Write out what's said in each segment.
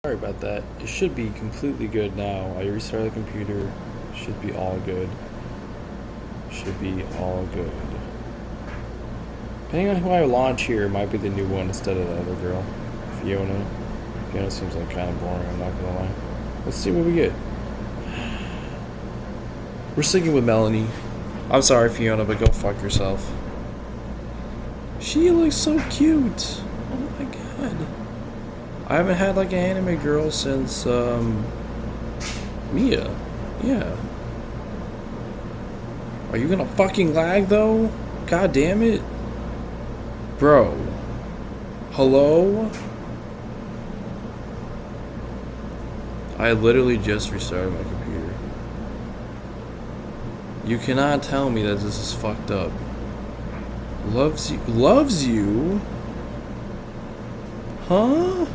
Sorry about that. It should be completely good now. I restarted the computer. Should be all good. Should be all good. Depending on who I launch here, it might be the new one instead of the other girl. Fiona. Fiona seems like kind of boring, I'm not gonna lie. Let's see what we get. We're sticking with Melanie. I'm sorry, Fiona, but go fuck yourself. She looks so cute. Oh my god. I haven't had like an anime girl since Mia. Yeah. Are you gonna fucking lag though? God damn it. Bro. Hello? I literally just restarted my computer. You cannot tell me that this is fucked up. Loves you? Loves you? Huh?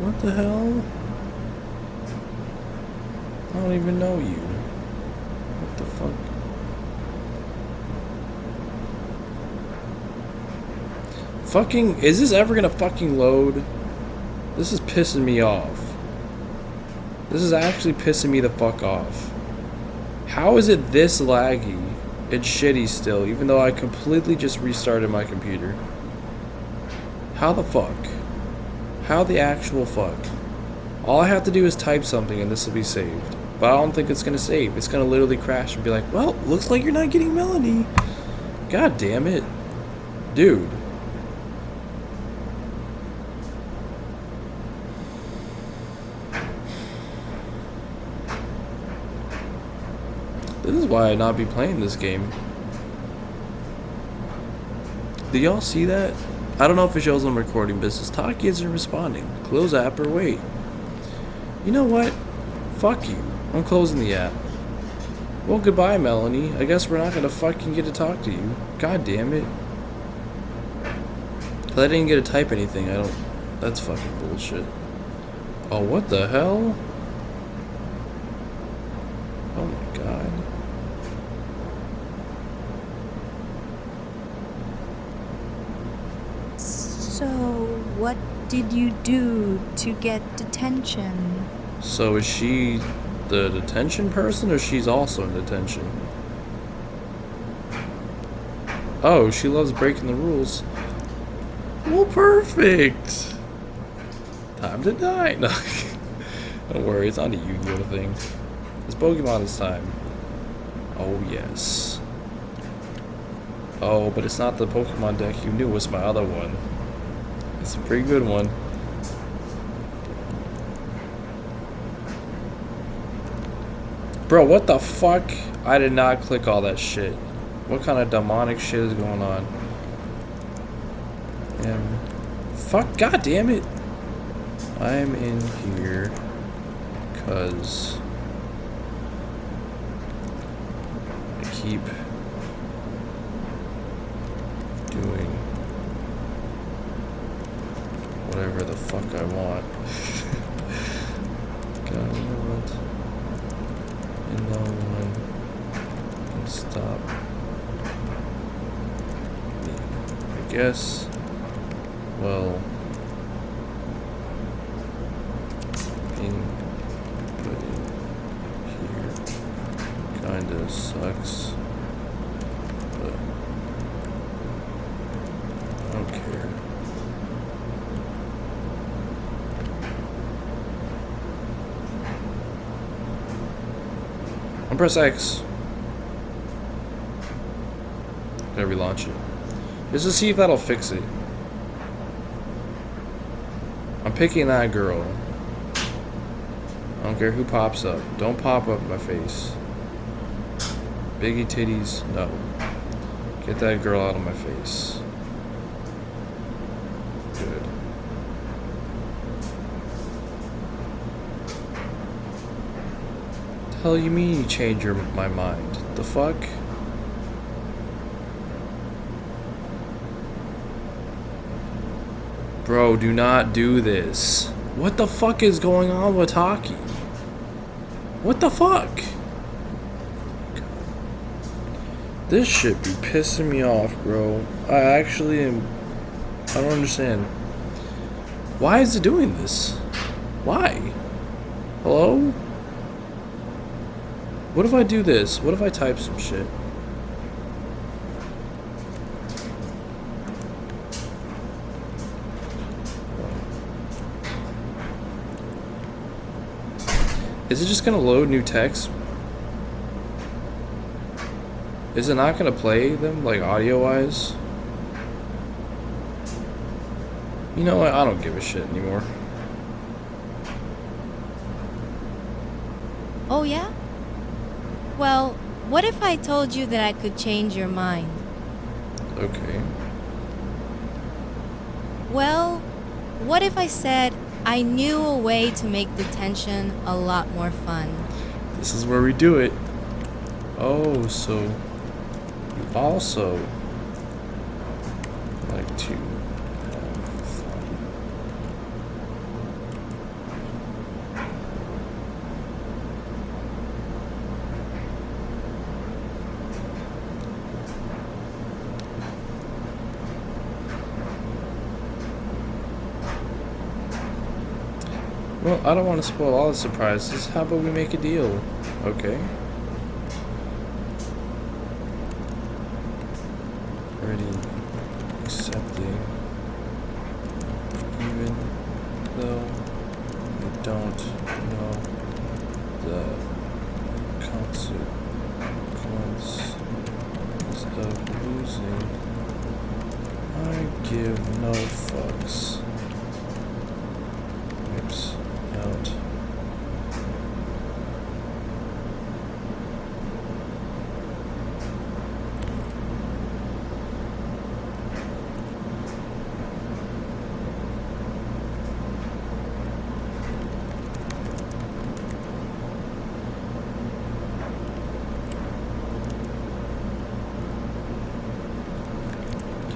What the hell? I don't even know you. What the fuck? Fucking, is this ever gonna fucking load? This is pissing me off. This is actually pissing me the fuck off. How is it this laggy? It's shitty still, even though I completely just restarted my computer. How the fuck? How the actual fuck? All I have to do is type something and this will be saved. But I don't think it's gonna save. It's gonna literally crash and be like, well, looks like you're not getting Melanie. God damn it. Dude. This is why I not be playing this game. Do y'all see that? I don't know if it shows on recording, but it says Taki isn't responding. Close app or wait. You know what? Fuck you. I'm closing the app. Well, goodbye, Melanie. I guess we're not gonna fucking get to talk to you. God damn it. I didn't get to type anything. I don't... That's fucking bullshit. Oh, what the hell? Oh my god. So, what did you do to get detention? So is she the detention person or she's also in detention? Oh, she loves breaking the rules. Well, perfect. Time to die. No. Don't worry, it's not a Yu-Gi-Oh thing. It's Pokemon this time. Oh, yes. Oh, but it's not the Pokemon deck you knew, it's my other one. It's a pretty good one. Bro, what the fuck? I did not click all that shit. What kind of demonic shit is going on? Fuck, god damn it. I'm in here because I keep doing whatever the fuck I want. God, you know what? And no one can stop me. I guess. Well, being put in here kinda sucks, but I don't care. I'm press X. Gotta relaunch it. Just to see if that'll fix it. I'm picking that girl. I don't care who pops up. Don't pop up in my face. Biggie titties, no. Get that girl out of my face. Good. The hell you mean you change my mind? The fuck? Bro, do not do this. What the fuck is going on with Taki? What the fuck? This shit be pissing me off, bro. I actually am I don't understand. Why is it doing this? Why? Hello? What if I do this? What if I type some shit? Is it just gonna load new text? Is it not gonna play them, like, audio-wise? You know what? I don't give a shit anymore. Oh, yeah? Well, what if I told you that I could change your mind? Okay. Well, what if I said I knew a way to make detention a lot more fun? This is where we do it. Oh, so you also like to have fun. Well, I don't want to spoil all the surprises. How about we make a deal? Okay. Already accepting. Even though you don't know the consequences of losing, I give no fucks. Whips out.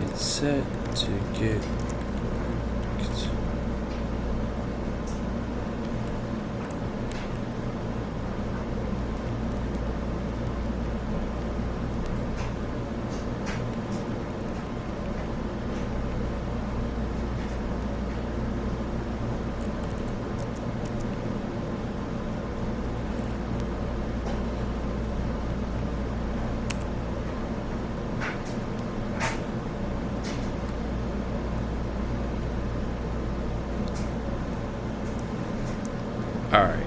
Get set to get hooked. Alright.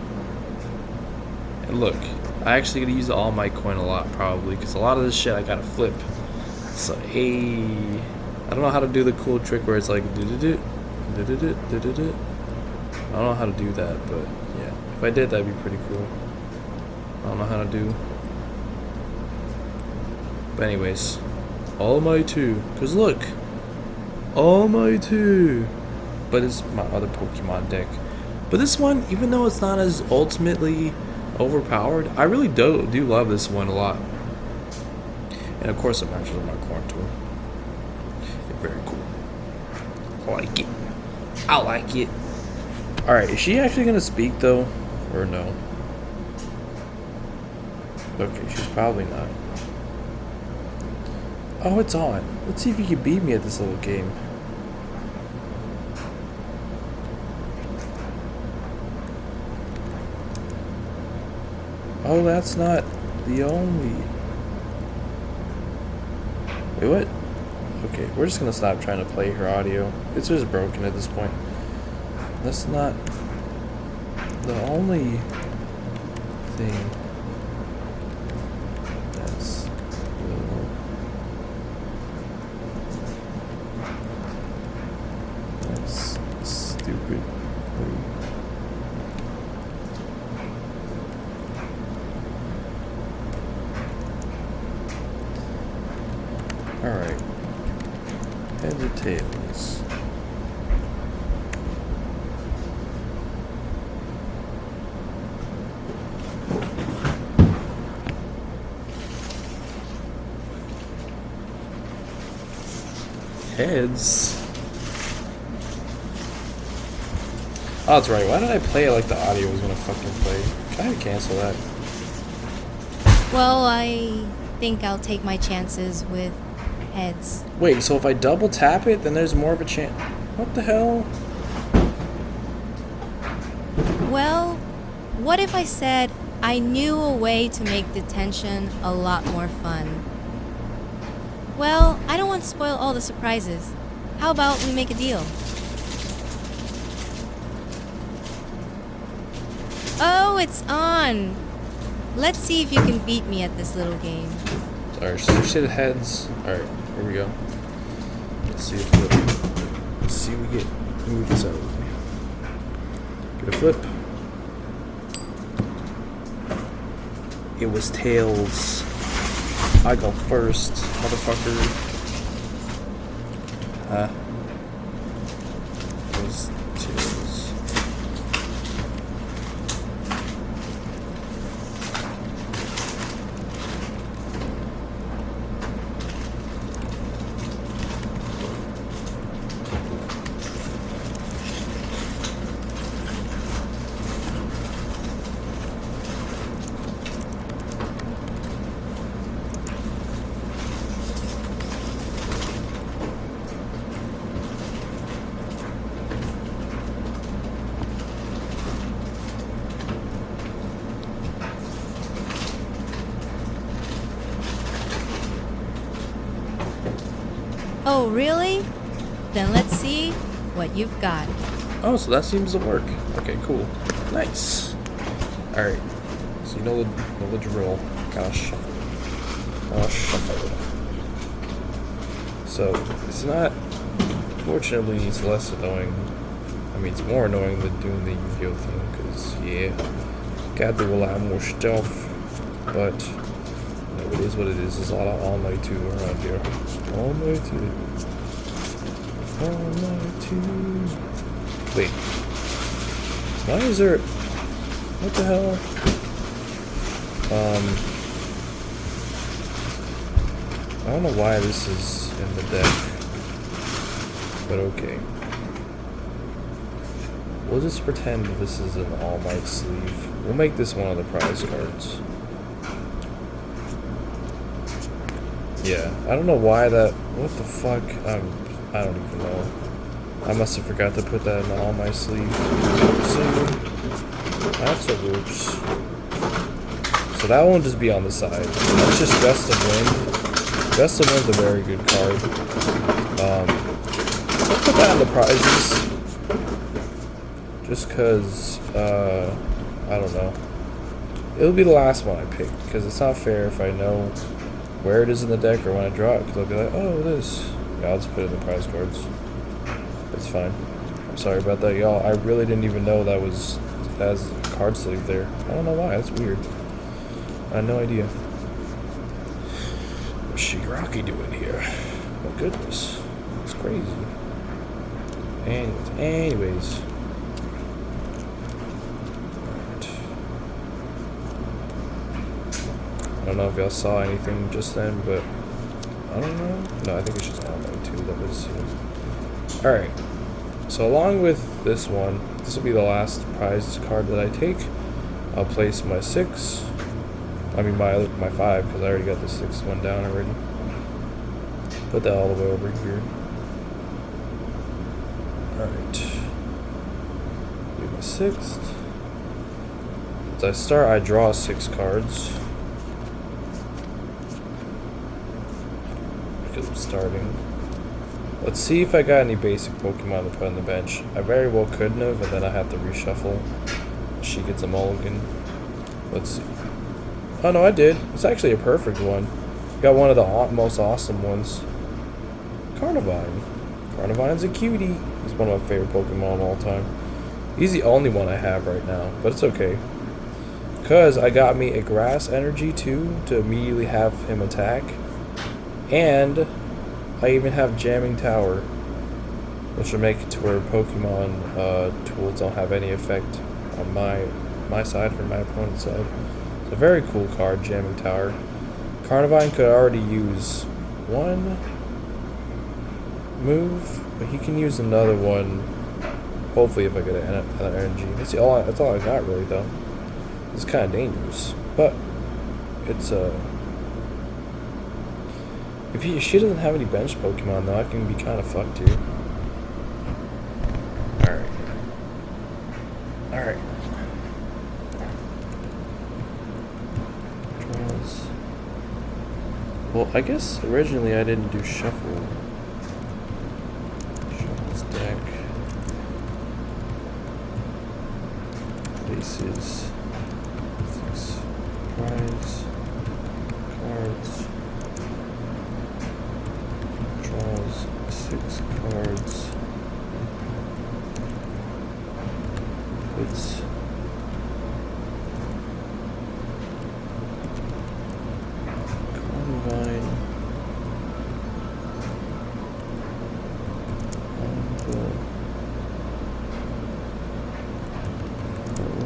And look, I actually gotta use the All Might coin a lot probably, because a lot of this shit I gotta flip. So, hey. I don't know how to do the cool trick where it's like do-do-do, do-do-do, do-do-do. I don't know how to do that, but yeah. If I did, that'd be pretty cool. I don't know how to do. But anyways, All Might 2. Because look, All Might 2. But it's my other Pokemon deck. But this one, even though it's not as ultimately overpowered, I really do love this one a lot. And of course it matches with my corn tool. Very cool. I like it. I like it. Alright, is she actually gonna speak though? Or no? Okay, she's probably not. Oh, it's on. Let's see if you can beat me at this little game. Oh, that's not the only... Wait, what? Okay, we're just gonna stop trying to play her audio. It's just broken at this point. That's not the only thing that's little. That's stupid. Alright. Heads or tails? Heads? Oh, that's right. Why did I play it like the audio was gonna fucking play? Can I cancel that? Well, I think I'll take my chances with heads. Wait, so if I double tap it, then there's more of a chance. What the hell? Well, what if I said I knew a way to make detention a lot more fun? Well, I don't want to spoil all the surprises. How about we make a deal? Oh, it's on! Let's see if you can beat me at this little game. Alright, so shit heads. Alright, here we go. Let's see if we get move this out of the way. Get a flip. It was tails. I go first, motherfucker. It was tails. Oh, really? Then let's see what you've got. Oh, so that seems to work. Okay, cool. Nice. Alright. So you know the drill. Gotta shuffle. So, it's not... Fortunately, it's less annoying. I mean, it's more annoying than doing the Yu-Gi-Oh thing, because, yeah, gotta do a lot more stuff. But, you know, it is what it is. There's a lot of All Night 2 around here. All Night 2. All Night 2. Wait. Why is there... What the hell? I don't know why this is in the deck. But okay. We'll just pretend that this is an All Might sleeve. We'll make this one of the prize cards. Yeah, I don't know why that... What the fuck? I don't even know. I must have forgot to put that in the All Might sleeve. So, that's a whoops. So that won't just be on the side. That's just Gust of Wind. Gust of Wind's a very good card. I'll put that in the prizes. Just because, I don't know. It'll be the last one I pick, because it's not fair if I know where it is in the deck or when I draw it, because I'll be like, oh, this. Yeah, I'll just put it in the prize cards. It's fine. I'm sorry about that, y'all. I really didn't even know that was as a card sleeve there. I don't know why. That's weird. I had no idea. What's Shigaraki doing here? Oh, goodness. It's crazy. Anyways. I don't know if y'all saw anything just then, but I don't know. No, I think it's just online too that was here. Alright. So along with this one, this will be the last prize card that I take. I'll place my 6. I mean my 5, because I already got the 6th one down already. Put that all the way over here. Alright. Do my 6th. As I start, I draw 6 cards. Because I'm starting. Let's see if I got any basic Pokemon to put on the bench. I very well couldn't have, and then I have to reshuffle. She gets a mulligan. Let's see. Oh no, I did. It's actually a perfect one. Got one of the most awesome ones. Carnivine. Carnivine's a cutie. He's one of my favorite Pokemon of all time. He's the only one I have right now, but it's okay. Because I got me a Grass Energy too, to immediately have him attack. And I even have Jamming Tower, which will make it to where Pokemon tools don't have any effect on my side or my opponent's side. It's a very cool card, Jamming Tower. Carnivine could already use one move, but he can use another one. Hopefully, if I get another energy. That's all I got really, though. It's kind of dangerous, but it's If she doesn't have any bench Pokemon, though, I can be kind of fucked here. Alright. Alright. Draws. Well, I guess originally I didn't do shuffle. Shuffle's deck. Places. 6 prize. Cards. Draws 6 cards. Puts Carnivine on the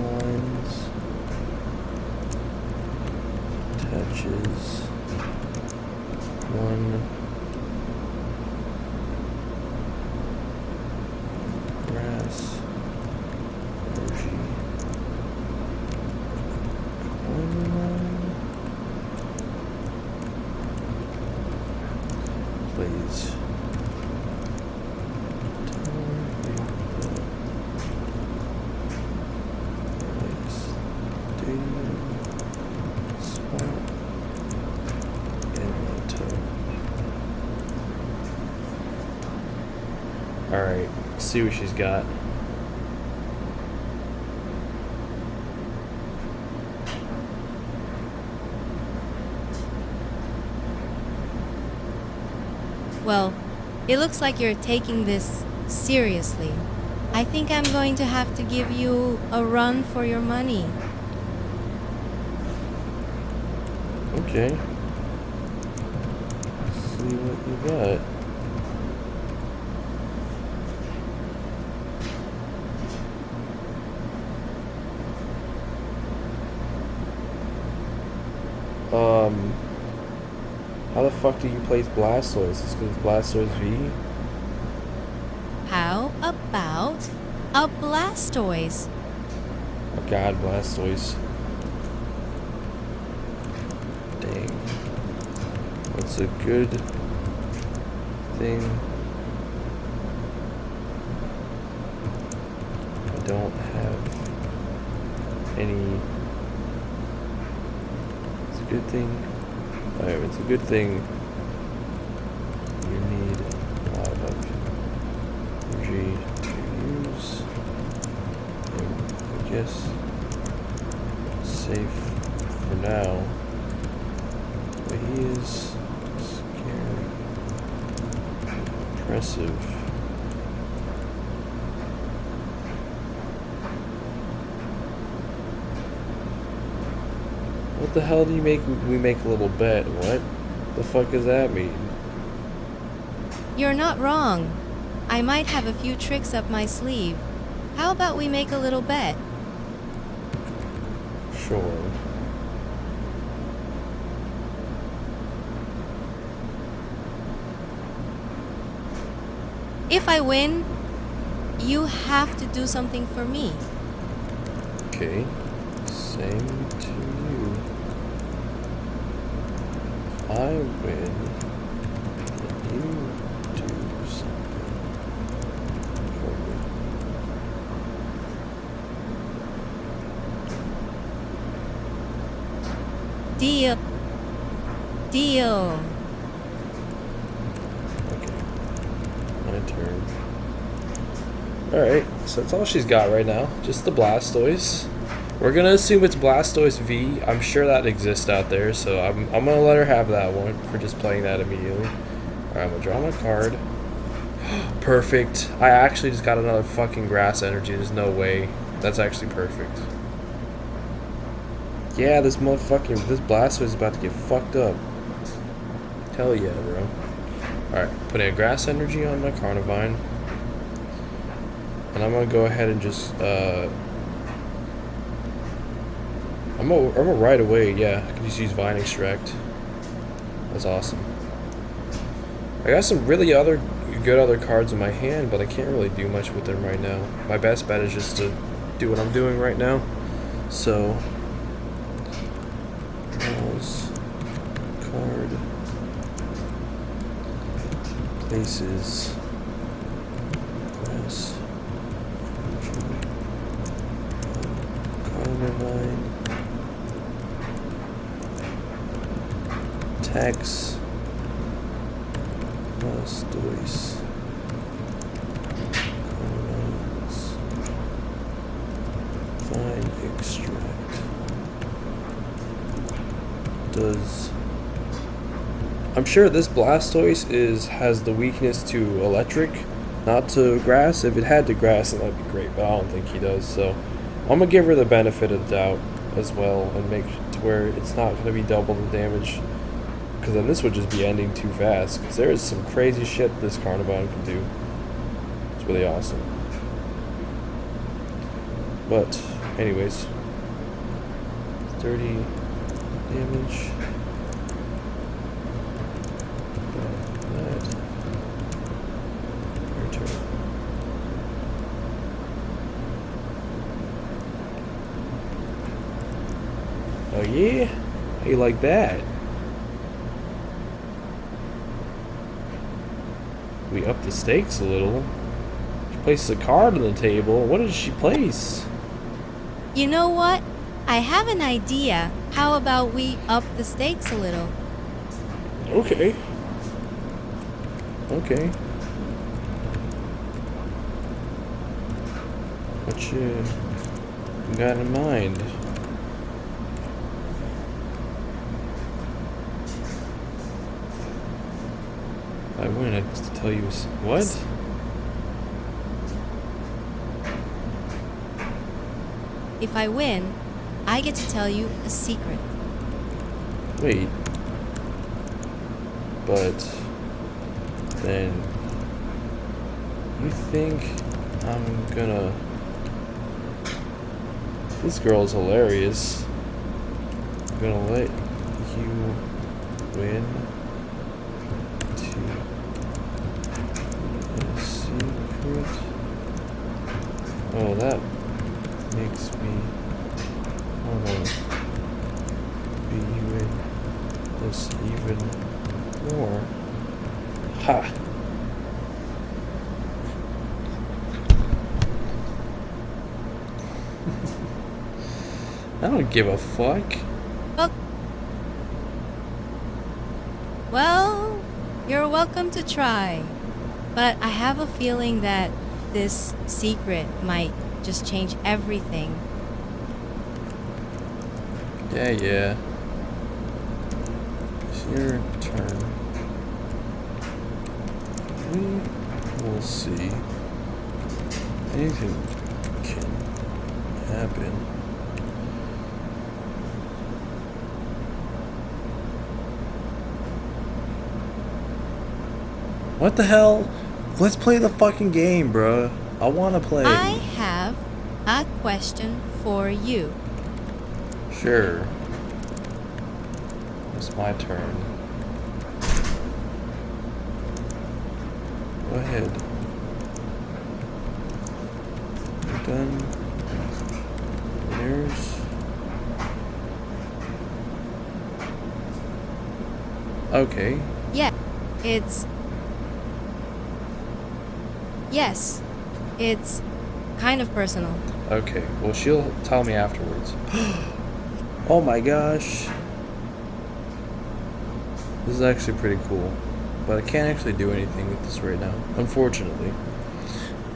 lines. Attaches 1 grass energy plays Alright, see what she's got. Well, it looks like you're taking this seriously. I think I'm going to have to give you a run for your money. Okay. See what you got. How the fuck do you place Blastoise? Is it because Blastoise V? How about a Blastoise? Oh god, Blastoise. Dang. What's a good thing? I don't have any. It's a good thing. Alright, it's a good thing. You need a lot of energy to use. And I guess safe for now. But he is scary. Impressive. What the hell do you make? We make a little bet. What the fuck does that mean? You're not wrong. I might have a few tricks up my sleeve. How about we make a little bet? Sure. If I win, you have to do something for me. Okay. Same to you. If I win, then you do something for me. Deal. Deal. Okay. My turn. Alright, so that's all she's got right now. Just the Blastoise. We're gonna assume it's Blastoise V. I'm sure that exists out there, so I'm gonna let her have that one for just playing that immediately. Alright, I'm gonna draw my card. Perfect. I actually just got another fucking grass energy. There's no way. That's actually perfect. Yeah, this Blastoise is about to get fucked up. Hell yeah, bro. Alright, putting a grass energy on my Carnivine. And I'm gonna go ahead and just, I'm gonna right away, yeah. I can just use Vine Extract. That's awesome. I got some really good other cards in my hand, but I can't really do much with them right now. My best bet is just to do what I'm doing right now. So, draws card. Places. Grass. Carnivine. Tax. Blastoise. Carnivines. Fine extract. Does... I'm sure this Blastoise has the weakness to electric, not to grass. If it had to grass, then that'd be great, but I don't think he does, so I'm gonna give her the benefit of the doubt as well and make to where it's not gonna be double the damage, because then this would just be ending too fast, because there is some crazy shit this Carnivine can do. It's really awesome. But anyways, 30 damage. Your turn. Oh yeah? How you like that? We up the stakes a little. She places a card on the table. What does she place? You know what? I have an idea. How about we up the stakes a little? Okay. Okay. What you got in mind? If I win, I have to tell you what? If I win, I get to tell you a secret. Wait. But then you think I'm gonna... This girl's hilarious. I'm gonna let you win to a secret. Oh, that makes me wanna be in this even more. Ha! I don't give a fuck. Well, you're welcome to try. But I have a feeling that this secret might just change everything. Yeah. It's your turn. We will see. Anything can happen. What the hell? Let's play the fucking game, bruh. I wanna play. I have a question for you. Sure. It's my turn. Go ahead. You're done. There's... Okay. Yeah, it's kind of personal. Okay. Well, she'll tell me afterwards. Oh my gosh. This is actually pretty cool. But I can't actually do anything with this right now, unfortunately.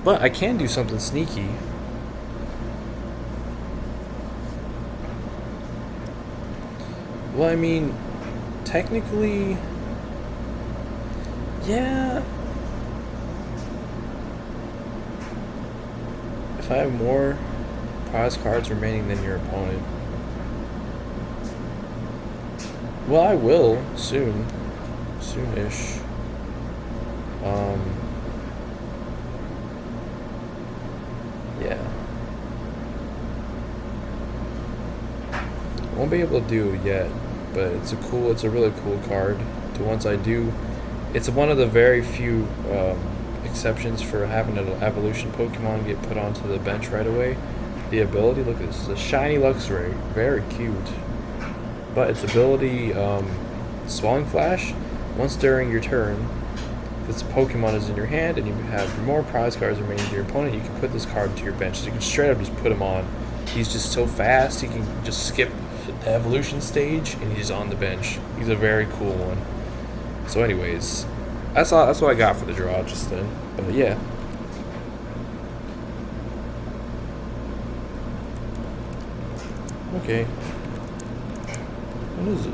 But I can do something sneaky. Well, I mean, technically, yeah. If I have more prize cards remaining than your opponent, well, I will soon, soonish. Yeah. Won't be able to do it yet, but it's a really cool card. To once I do, it's one of the very few exceptions for having an evolution Pokemon get put onto the bench right away. The ability, look at this, is a shiny Luxray, very cute. But its ability, Swelling Flash, once during your turn, This Pokemon is in your hand and you have more prize cards remaining to your opponent, you can put this card into your bench. So you can straight up just put him on. He's just so fast, he can just skip the evolution stage and he's on the bench. He's a very cool one. So anyways, that's what I got for the draw just then. But yeah. Okay. What is it?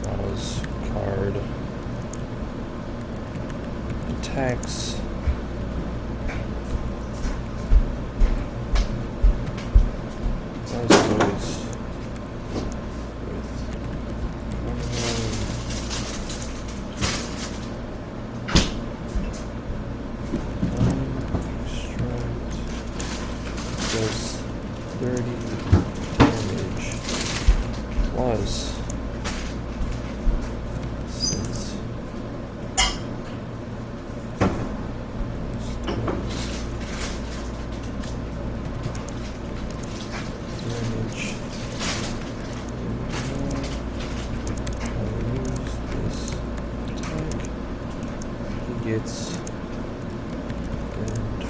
Draws card. Attacks. Does 30 damage. Was since damage. I'll use this attack. He gets burned.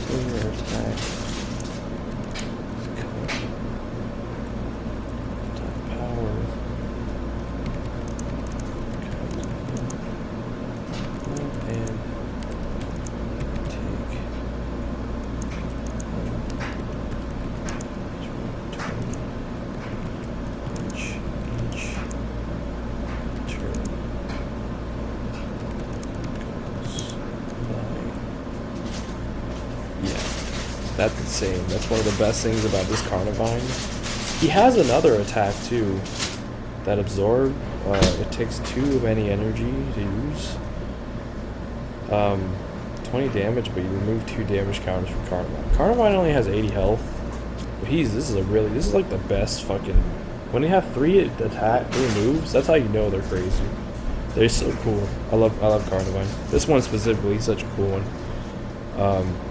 Your attack. Attack power. And take 20 each turn goes by. Yeah, that's insane. That's one of the best things about this Carnivine. He has another attack too, that Absorb. It takes 2 of any energy to use. 20 damage, but you remove 2 damage counters from Carnivine. Carnivine only has 80 health. But this is like the best fucking. When they have 3 moves, that's how you know they're crazy. They're so cool. I love Carnivine. This one specifically, he's such a cool one.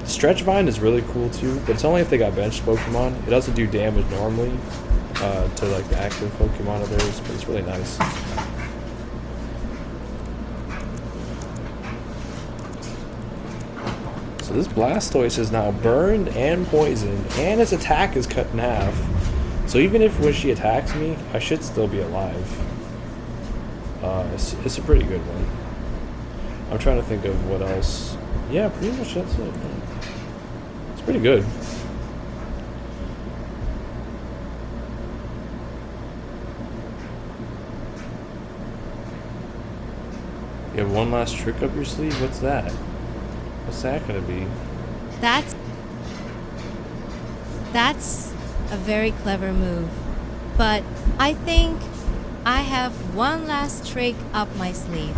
Stretch Vine is really cool too, but it's only if they got benched Pokemon. It doesn't do damage normally to like the active Pokemon of theirs, but it's really nice. So this Blastoise is now burned and poisoned, and its attack is cut in half. So even if when she attacks me, I should still be alive. It's a pretty good one. I'm trying to think of what else. Yeah, pretty much that's it. It's pretty good. You have one last trick up your sleeve? What's that? What's that gonna be? That's a very clever move. But I think I have one last trick up my sleeve.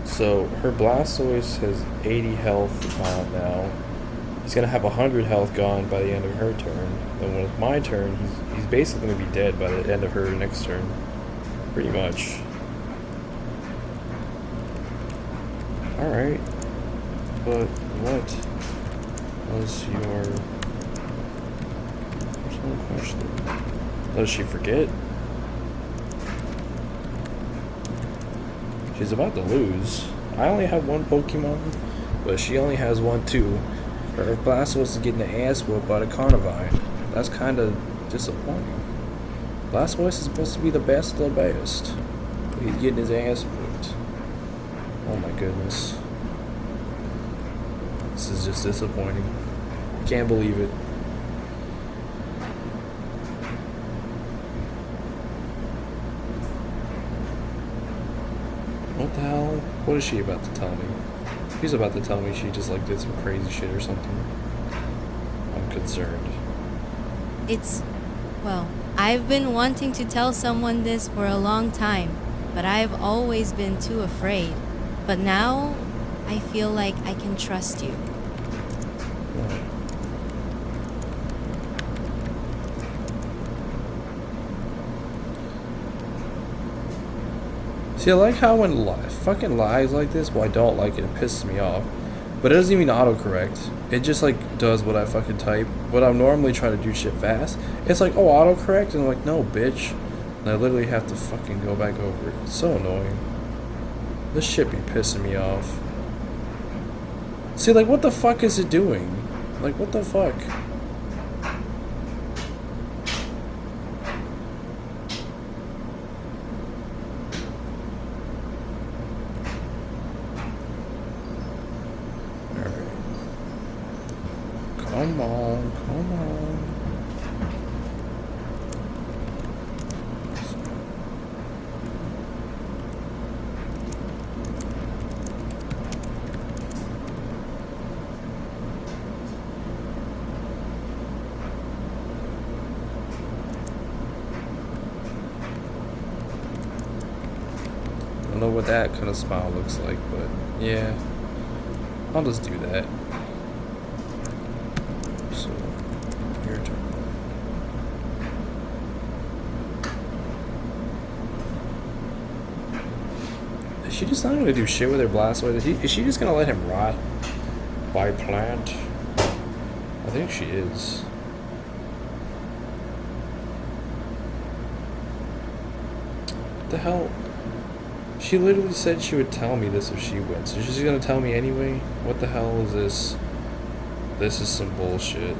So her Blastoise has 80 health now. He's gonna have 100 health gone by the end of her turn. And when it's my turn, he's basically gonna be dead by the end of her next turn. Pretty much. Alright. But what was your personal question? Does she forget? She's about to lose. I only have one Pokemon, but she only has one too. Her Blastoise is getting the ass whooped by the Carnivine. That's kind of disappointing. Blastoise is supposed to be the best of the best. He's getting his ass whooped. Oh my goodness. This is just disappointing. Can't believe it. What the hell? What is she about to tell me? She's about to tell me she just like did some crazy shit or something. I'm concerned. Well, I've been wanting to tell someone this for a long time, but I've always been too afraid. But now, I feel like I can trust you. See, I like how when fucking lies like this, well, I don't like it, it pisses me off. But it doesn't even autocorrect. It just like does what I fucking type. What I'm normally trying to do shit fast. It's like, oh, autocorrect, and I'm like, no, bitch. And I literally have to fucking go back over it. It's so annoying. This shit be pissing me off. See, like, what the fuck is it doing? Like, what the fuck? Come on, come on. I don't know what that kind of smile looks like, but yeah, I'll just do that. So, your turn. Is she just not gonna do shit with her Blastoise? Is she just gonna let him rot by plant? I think she is. What the hell? She literally said she would tell me this if she wins. So she's gonna tell me anyway? What the hell is this? This is some bullshit.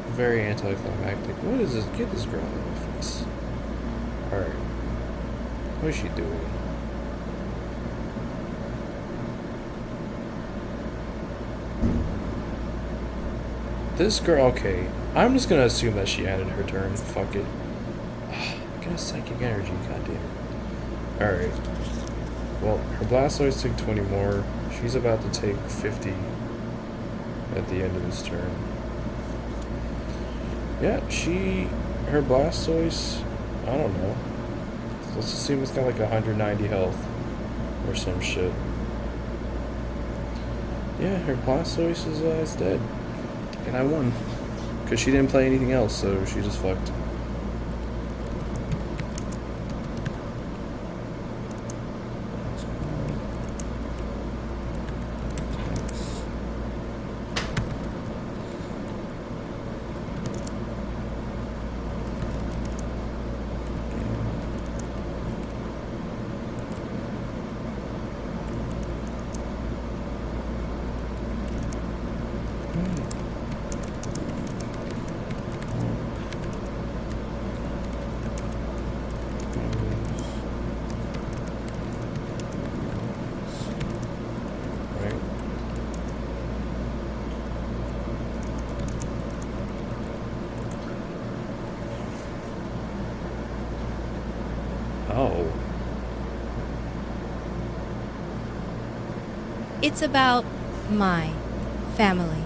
Very anticlimactic. What is this? Get this girl out of my face. Alright. What is she doing? This girl, okay. I'm just gonna assume that she ended her turn. Fuck it. Get a psychic energy, goddamn it. Alright. Well, her Blastoise took 20 more. She's about to take 50 at the end of this turn. Yeah, her Blastoise, I don't know. Let's assume it's got like 190 health or some shit. Yeah, her Blastoise is dead. And I won. Because she didn't play anything else, so she just fucked. Oh. It's about my family.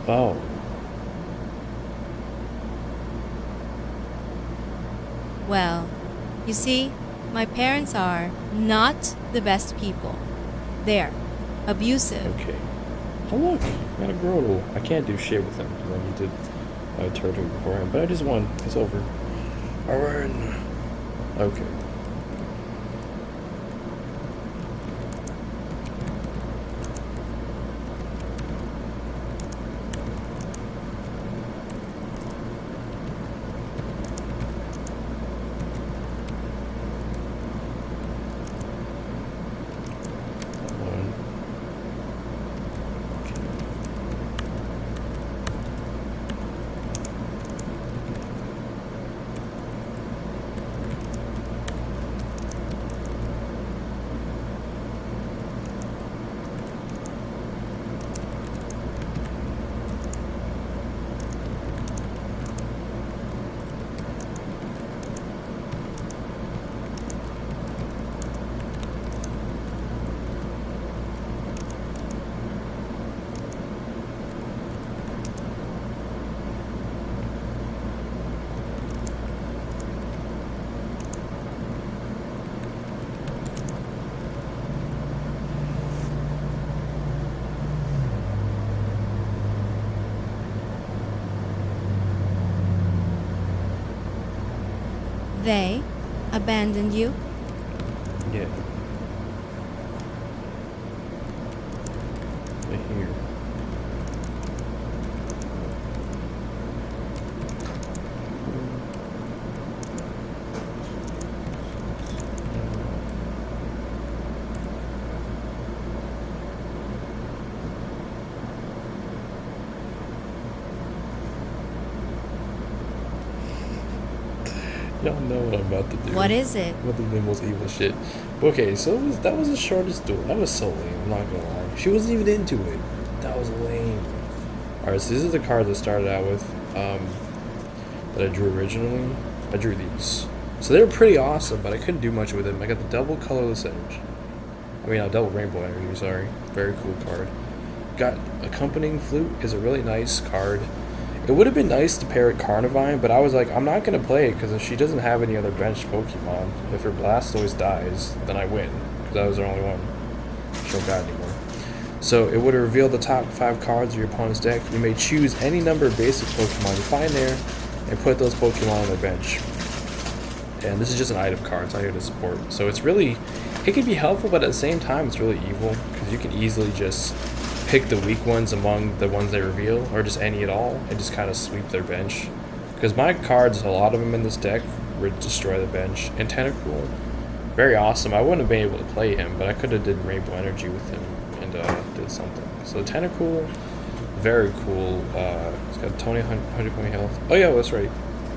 Oh. Well, you see, my parents are not the best people. They're abusive. Okay. Oh look, I got a Grotle. I can't do shit with him because I need to turn to him beforehand. But I just won. It's over. Alright. Okay. They abandoned you? Yeah. Right here. Y'all know what I'm about to do. What is it? What the most evil shit. Okay, so that was the shortest duel. That was so lame, I'm not gonna lie. She wasn't even into it. That was lame. Alright, so this is the card that started out with, that I drew originally. I drew these. So they were pretty awesome, but I couldn't do much with them. I got the double colorless energy. I mean, double rainbow energy, sorry. Very cool card. Got accompanying flute is a really nice card. It would have been nice to pair with Carnivine, but I was like, I'm not going to play it because if she doesn't have any other bench Pokemon, if her Blastoise dies, then I win, because I was the only one. She don't got anymore. So it would have revealed the top 5 cards of your opponent's deck. You may choose any number of basic Pokemon you find there and put those Pokemon on their bench. And this is just an item card, it's not here to support. So it's really, it can be helpful, but at the same time, it's really evil, because you can easily just pick the weak ones among the ones they reveal, or just any at all, and just kind of sweep their bench. Because my cards, a lot of them in this deck, would destroy the bench. And Tentacruel, very awesome. I wouldn't have been able to play him, but I could have did Rainbow Energy with him and did something. So Tentacruel, very cool. He's got 100 point health. Oh yeah, that's right.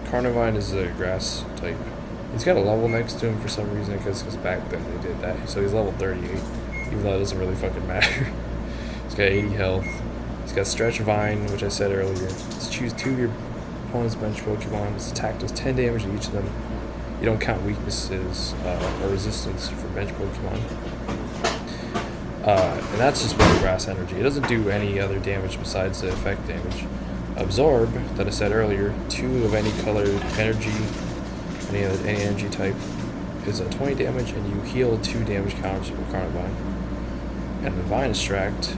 Carnivine is a grass type. He's got a level next to him for some reason, because back then they did that. So he's level 38, even though it doesn't really fucking matter. He's got 80 health. He's got Stretch Vine, which I said earlier. Let's choose 2 of your opponent's bench Pokemon. This attack does 10 damage to each of them. You don't count weaknesses or resistance for bench Pokemon. And that's just with grass energy. It doesn't do any other damage besides the effect damage. Absorb, that I said earlier, 2 of any color energy, any energy type, is 20 damage, and you heal 2 damage counters with Carnivine. And the Vine Extract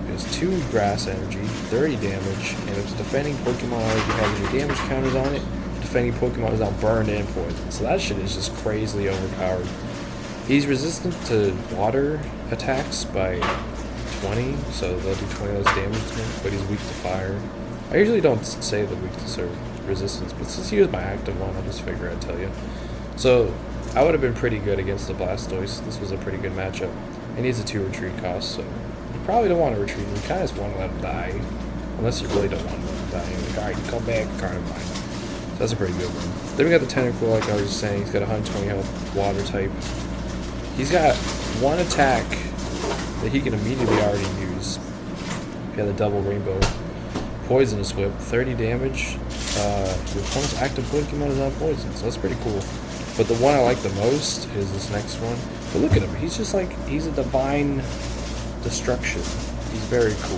is 2 grass energy, 30 damage, and if the defending Pokemon already has any damage counters on it, the defending Pokemon is now burned and poisoned. So that shit is just crazily overpowered. He's resistant to water attacks by 20, so they'll do 20 less damage to him, but he's weak to fire. I usually don't say the weakness or resistance, but since he was my active one, I just figured I'd tell you. So I would have been pretty good against the Blastoise. This was a pretty good matchup. He needs a 2 retreat cost, so you probably don't want to retreat. You kind of just want to let him die, unless you really don't want to let him die. You're like, alright, come back, Carnivine. So that's a pretty good one. Then we got the Tentacruel, like I was just saying. He's got 120 health, water type. He's got 1 attack that he can immediately already use. He had the double rainbow. Poisonous Whip, 30 damage. Your opponent's active Pokemon is not poisoned, so that's pretty cool. But the one I like the most is this next one. But look at him, he's just like, he's a divine destruction. He's very cool.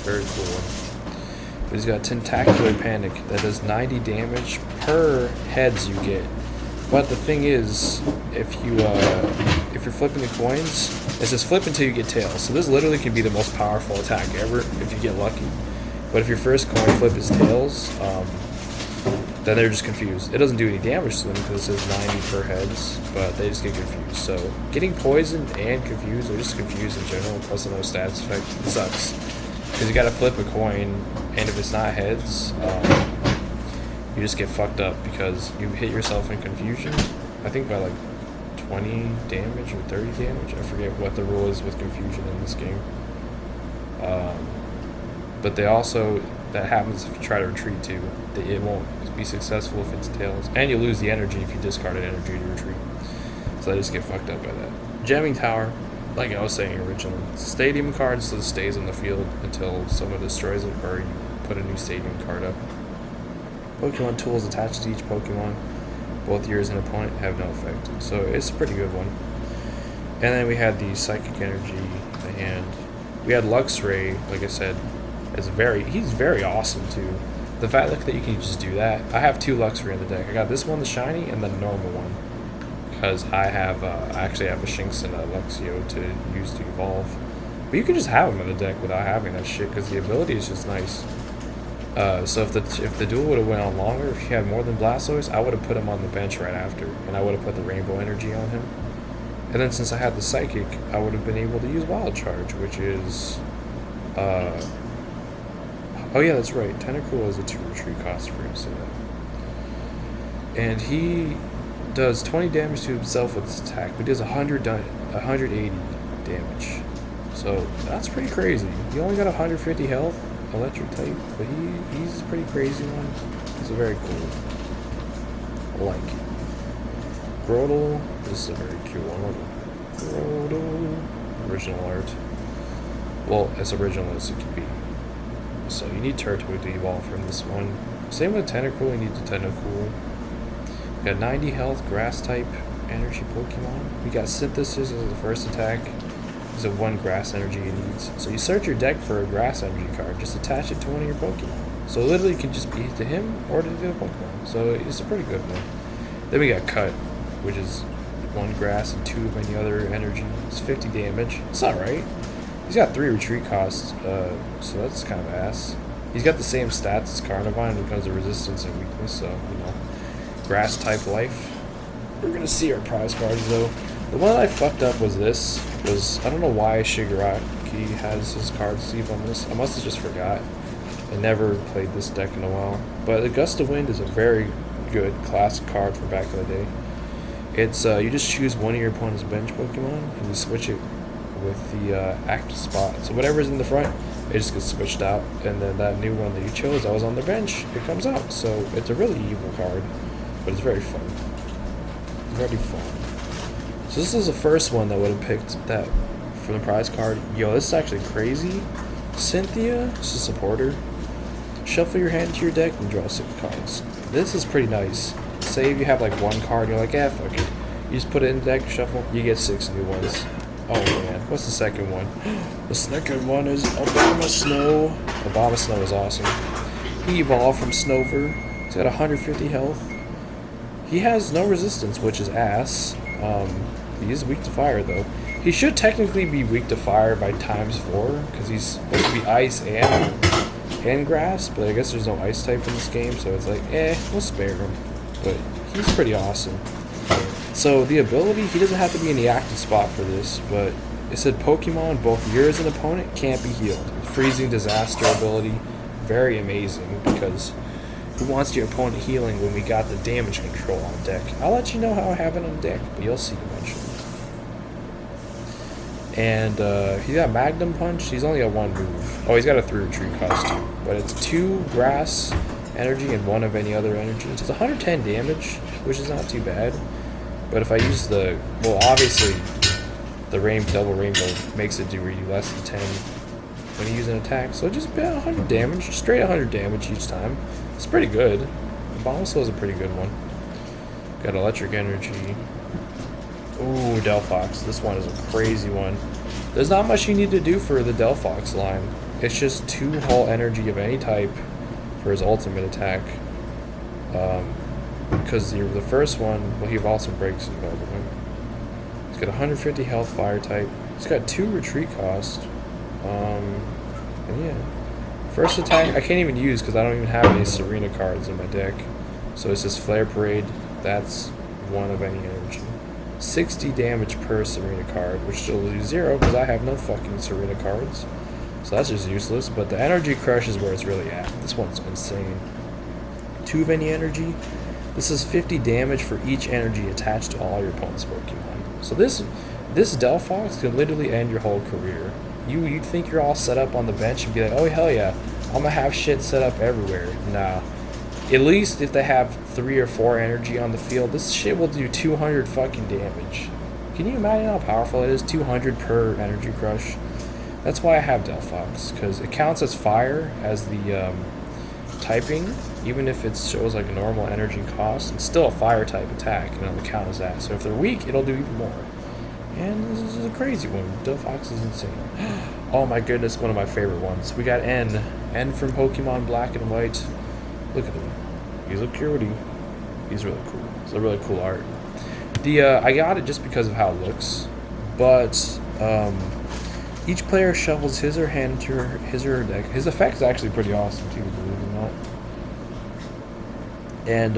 Very cool one. But he's got Tentacular Panic that does 90 damage per heads you get. But the thing is, if you're flipping the coins, it says flip until you get tails. So this literally can be the most powerful attack ever if you get lucky. But if your first coin flip is tails, then they're just confused. It doesn't do any damage to them because it says 90 per heads, but they just get confused. So getting poisoned and confused, or just confused in general, plus a no stats effect, it sucks. Because you gotta flip a coin, and if it's not heads, you just get fucked up because you hit yourself in confusion. I think by like 20 damage or 30 damage. I forget what the rule is with confusion in this game. But they also, that happens if you try to retreat too. It won't be successful if it's tails. And you lose the energy if you discarded energy to retreat. So I just get fucked up by that. Jamming Tower, like I was saying originally, it's a stadium card, so it stays on the field until someone destroys it or you put a new stadium card up. Pokemon tools attached to each Pokemon, both yours and opponent, have no effect. So it's a pretty good one. And then we had the Psychic Energy in the hand. We had Luxray, like I said, he's very awesome too. The fact that you can just do that. I have 2 Luxray in the deck. I got this one, the shiny, and the normal one. Because I actually have a Shinx and a Luxio to use to evolve. But you can just have them in the deck without having that shit, because the ability is just nice. So if the duel would have went on longer, if he had more than Blastoise, I would have put him on the bench right after, and I would have put the Rainbow Energy on him. And then since I had the Psychic, I would have been able to use Wild Charge, which is, oh yeah, that's right. Tentacool is a 2 retreat cost for him, so that. And he does 20 damage to himself with his attack, but he does 180 damage. So that's pretty crazy. He only got 150 health, electric type, but he's a pretty crazy one. He's a very cool. I like it. Grotle, this is a very cute one. Grotle, original art. Well, as original as it can be. So you need Turtwig to evolve from this one. Same with Tentacool, you need the Tentacool. We got 90 health, grass type energy Pokemon. We got Synthesis as the first attack. There's a 1 grass energy it needs. So you search your deck for a grass energy card, just attach it to one of your Pokemon. So literally it can just be to him or to the other Pokemon. So it's a pretty good one. Then we got Cut, which is 1 grass and 2 of any other energy. It's 50 damage. It's alright. He's got 3 retreat costs, so that's kind of ass. He's got the same stats as Carnivine when it comes to resistance and weakness, so, you know, grass type life. We're gonna see our prize cards though. The one that I fucked up was this. I don't know why Shigaraki has his card sleeve on this. I must have just forgot. I never played this deck in a while. But the Gust of Wind is a very good classic card from back in the day. It's you just choose one of your opponent's bench Pokemon and you switch it with the active spot. So whatever's in the front, it just gets switched out, and then that new one that you chose that was on the bench, it comes out. So it's a really evil card, but it's very fun. Very fun. So this is the first one that would have picked that for the prize card. Yo, this is actually crazy. Cynthia, just a supporter. Shuffle your hand to your deck and draw 6 cards. This is pretty nice. Say if you have like 1 card, you're like, yeah, fuck it. You just put it in the deck, shuffle, you get 6 new ones. Oh man, what's the second one? The second one is Abomasnow. Abomasnow is awesome. He evolved from Snover. He's got 150 health. He has no resistance, which is ass. He is weak to fire though. He should technically be weak to fire by ×4, because he's supposed to be ice and grass, but I guess there's no ice type in this game, so it's like, we'll spare him. But he's pretty awesome. So the ability, he doesn't have to be in the active spot for this, but it said Pokemon, both yours and opponent, can't be healed. Freezing Disaster ability, very amazing, because who wants your opponent healing when we got the damage control on deck? I'll let you know how I have it on deck, but you'll see eventually. And he's got Magnum Punch, he's only got 1 move. Oh, he's got a 3 retreat cost too, but it's 2 grass energy and 1 of any other energy. It's 110 damage, which is not too bad. But if I use well, obviously, the double rainbow makes it do really less than 10 when you use an attack. So just about 100 damage, straight 100 damage each time. It's pretty good. The Bombasol is a pretty good one. Got electric energy. Ooh, Delphox. This one is a crazy one. There's not much you need to do for the Delphox line. It's just 2 whole energy of any type for his ultimate attack. Because the first one, well, he also breaks it, by the way. He's got 150 health, fire type. He's got 2 retreat cost. And yeah. First attack, I can't even use because I don't even have any Serena cards in my deck. So it's just Flare Parade. That's 1 of any energy. 60 damage per Serena card, which still lose 0 because I have no fucking Serena cards. So that's just useless. But the Energy Crush is where it's really at. This one's insane. 2 of any energy. This is 50 damage for each energy attached to all your opponent's Pokemon. So this Delphox could literally end your whole career. You'd think you're all set up on the bench and be like, oh hell yeah, I'm gonna have shit set up everywhere. Nah. At least if they have 3 or 4 energy on the field, this shit will do 200 fucking damage. Can you imagine how powerful it is? 200 per Energy Crush. That's why I have Delphox, because it counts as fire as the typing. Even if it shows like a normal energy cost, it's still a fire type attack, and it'll count as that. So if they're weak, it'll do even more. And this is a crazy one. Delphox is insane. Oh my goodness, one of my favorite ones. We got N. N from Pokemon Black and White. Look at him. He's a cutie. He's really cool. It's a really cool art. I got it just because of how it looks. But Each player shuffles his or her hand into his or her deck. His effect is actually pretty awesome too, believe it or not. And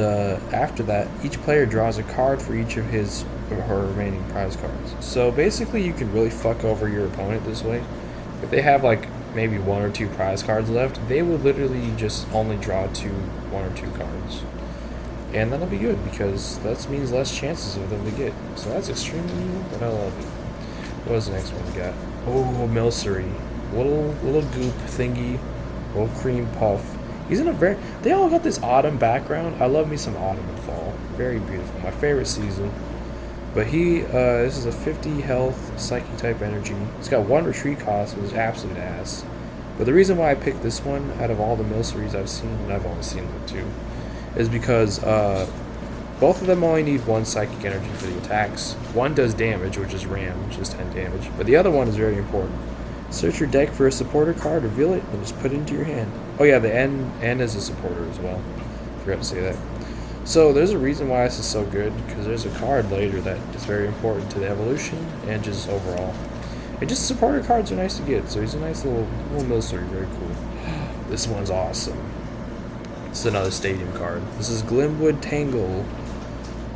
after that, each player draws a card for each of his or her remaining prize cards. So basically, you can really fuck over your opponent this way. If they have like maybe 1 or 2 prize cards left, they will literally just only draw 1 or 2 cards. And that'll be good because that means less chances of them to get. So that's extremely evil, but I love it. What is the next one we got? Oh, Milcery. Little goop thingy. Little cream puff. He's in a very... They all got this autumn background. I love me some autumn and fall. Very beautiful. My favorite season. But this is a 50 health psychic type energy. It's got 1 retreat cost, which is absolute ass. But the reason why I picked this one out of all the Milceries I've seen, and I've only seen them 2, is because both of them only need 1 psychic energy for the attacks. One does damage, which is Ram, which is 10 damage. But the other one is very important. Search your deck for a supporter card, reveal it, and just put it into your hand. Oh yeah, the N is a supporter as well. Forgot to say that. So there's a reason why this is so good, because there's a card later that is very important to the evolution and just overall. And just supporter cards are nice to get, so he's a nice little Milcery, very cool. This one's awesome. This is another stadium card. This is Glimwood Tangle.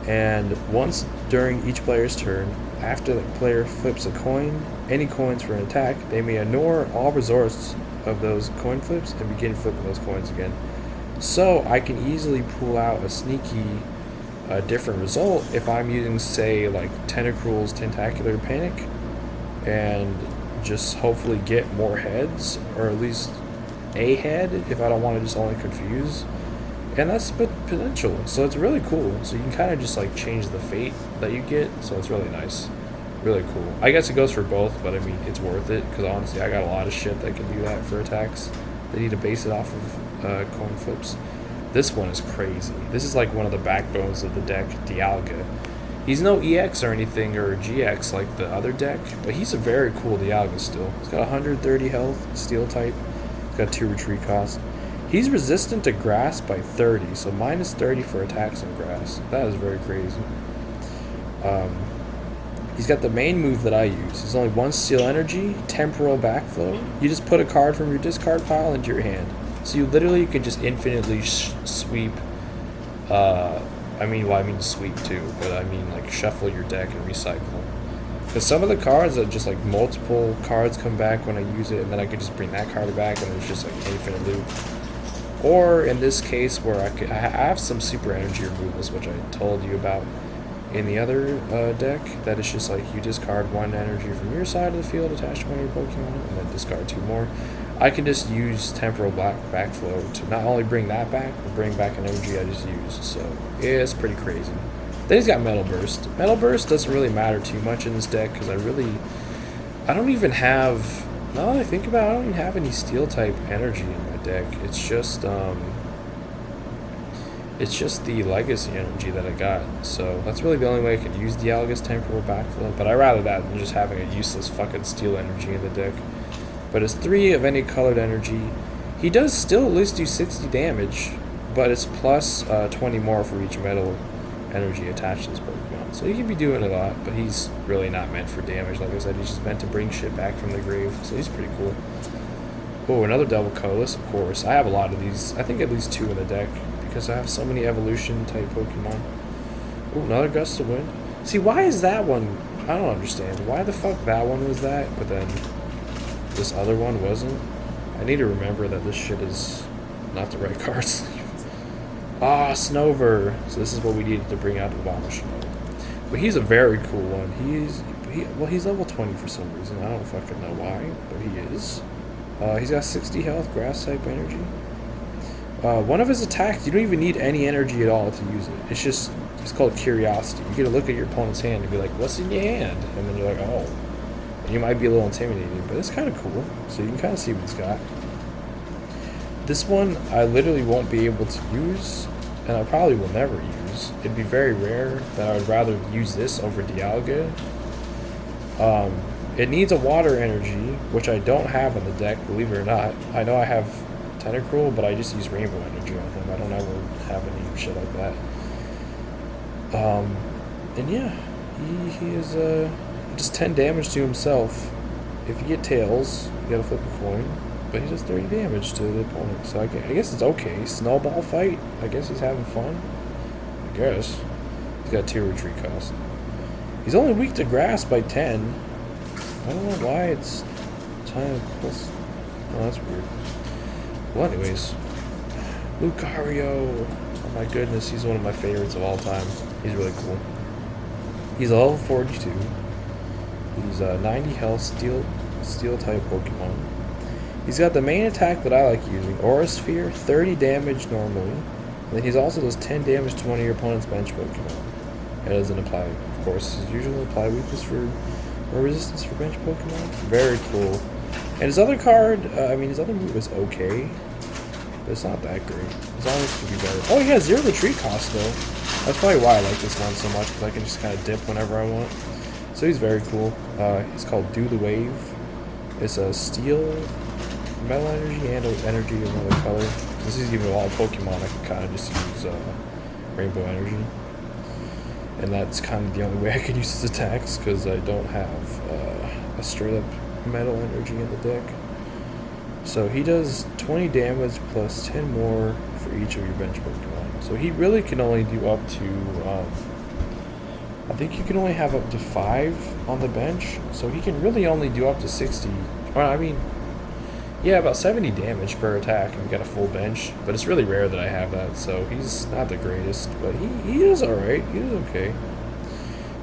And once during each player's turn, after the player flips a coin, any coins for an attack, they may ignore all resorts of those coin flips and begin flipping those coins again. So I can easily pull out a sneaky different result if I'm using, say, like Tentacruel's Tentacular Panic, and just hopefully get more heads, or at least a head if I don't want to just only confuse. And that's potential, so it's really cool. So you can kind of just like change the fate that you get, so it's really nice. Really cool. I guess it goes for both, but I mean, it's worth it, because honestly, I got a lot of shit that can do that for attacks. They need to base it off of coin flips. This one is crazy. This is like one of the backbones of the deck, Dialga. He's no EX or anything, or GX like the other deck, but he's a very cool Dialga still. He's got 130 health, steel type. He's got 2 retreat cost. He's resistant to grass by 30, so minus 30 for attacks on grass. That is very crazy. He's got the main move that I use. There's only 1 steel energy, temporal backflow. You just put a card from your discard pile into your hand. So you literally can just infinitely sweep. I mean sweep too, but I mean like shuffle your deck and recycle. Because some of the cards are just like multiple cards come back when I use it, and then I could just bring that card back, and it's just like an infinite loop. Or in this case, where I have some super energy removals, which I told you about in the other deck, that it's just like you discard 1 energy from your side of the field attached to one of your Pokemon, and then discard 2 more. I can just use temporal backflow to not only bring that back, but bring back an energy I just used. So yeah, it's pretty crazy. Then he's got Metal Burst. Metal Burst doesn't really matter too much in this deck, because I don't even have, now that I think about it, I don't even have any steel type energy in my deck. It's just the legacy energy that I got. So that's really the only way I can use Dialga's temporal backflow, but I rather that than just having a useless fucking steel energy in the deck. But it's 3 of any colored energy. He does still at least do 60 damage, but it's plus 20 more for each metal energy attached to this Pokemon. So he can be doing a lot, but he's really not meant for damage. Like I said, he's just meant to bring shit back from the grave. So he's pretty cool. Oh, another Double Colorless, of course. I have a lot of these. I think at least 2 in the deck, because I have so many evolution type Pokemon. Oh, another Gust of Wind. See, why is that one? I don't understand. Why the fuck that one was that, but then this other one wasn't? I need to remember that this shit is not the right card sleeve. Ah, Snover. So this is what we needed to bring out of Abomasnow. But he's a very cool one. He's level 20 for some reason. I don't fucking know why, but he is. He's got 60 health, grass type energy. One of his attacks, you don't even need any energy at all to use it. It's called Curiosity. You get to look at your opponent's hand and be like, what's in your hand? And then you're like, oh. And you might be a little intimidated, but it's kind of cool. So you can kind of see what he's got. This one, I literally won't be able to use, and I probably will never use. It'd be very rare that I would rather use this over Dialga. It needs a water energy, which I don't have in the deck, believe it or not. I know I have Tentacruel, but I just use Rainbow Energy on him. I don't ever have any shit like that. And yeah, he is just 10 damage to himself. if you get tails, you gotta flip a coin. But he does 30 damage to the opponent, so I guess it's okay. Snowball fight. I guess he's having fun. I guess he's got 2 retreat cost. He's only weak to grass by 10. I don't know why it's time plus. Oh, that's weird. Well, anyways, Lucario. Oh my goodness, he's one of my favorites of all time. He's really cool. He's a level 42. He's 90 health, steel type Pokemon. He's got the main attack that I like using, Aura Sphere, 30 damage normally. And then he's also does 10 damage to one of your opponent's bench Pokemon. It doesn't apply, of course, his usual apply weakness for or resistance for bench Pokemon. Very cool. And his other card, his other move is okay, but it's not that great. His always could be better. Oh, he has 0 retreat cost though. That's probably why I like this one so much, because I can just kind of dip whenever I want. So he's very cool. He's called Do the Wave. It's a steel, metal energy, and energy of another color. This is even all Pokemon. I can kind of just use rainbow energy. And that's kind of the only way I can use his attacks, because I don't have a straight up metal energy in the deck. So he does 20 damage plus 10 more for each of your bench Pokemon. So he really can only do up to, I think you can only have up to 5 on the bench. So he can really only do up to 60, yeah, about 70 damage per attack and get a full bench. But it's really rare that I have that, so he's not the greatest. But he is alright, he is okay.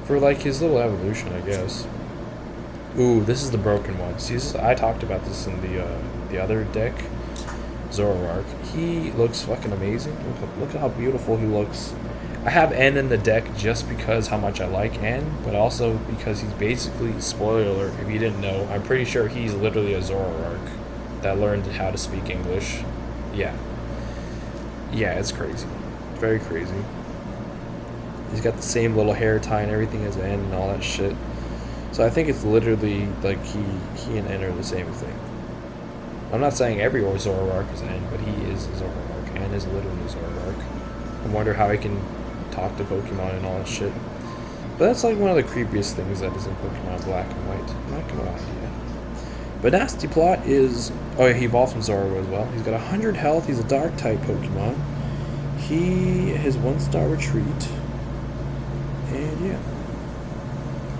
For like his little evolution, I guess. Ooh, this is the broken one. See, I talked about this in the other deck, Zoroark. He looks fucking amazing. Look at how beautiful he looks. I have N in the deck just because how much I like N, but also because he's basically, spoiler alert, if you didn't know, I'm pretty sure he's literally a Zoroark that learned how to speak English. Yeah, it's crazy. Very crazy. He's got the same little hair tie and everything as N and all that shit. So I think it's literally like he and N are the same thing. I'm not saying every Zoroark is N, but he is a Zoroark. N is literally a Zoroark. I wonder how he can talk to Pokemon and all that shit. But that's like one of the creepiest things that is in Pokemon Black and White. I'm not gonna lie to you. But Nasty Plot is... Oh yeah, he evolved from Zoro as well. He's got 100 health. He's a Dark type Pokemon. He has 1-star retreat. And yeah.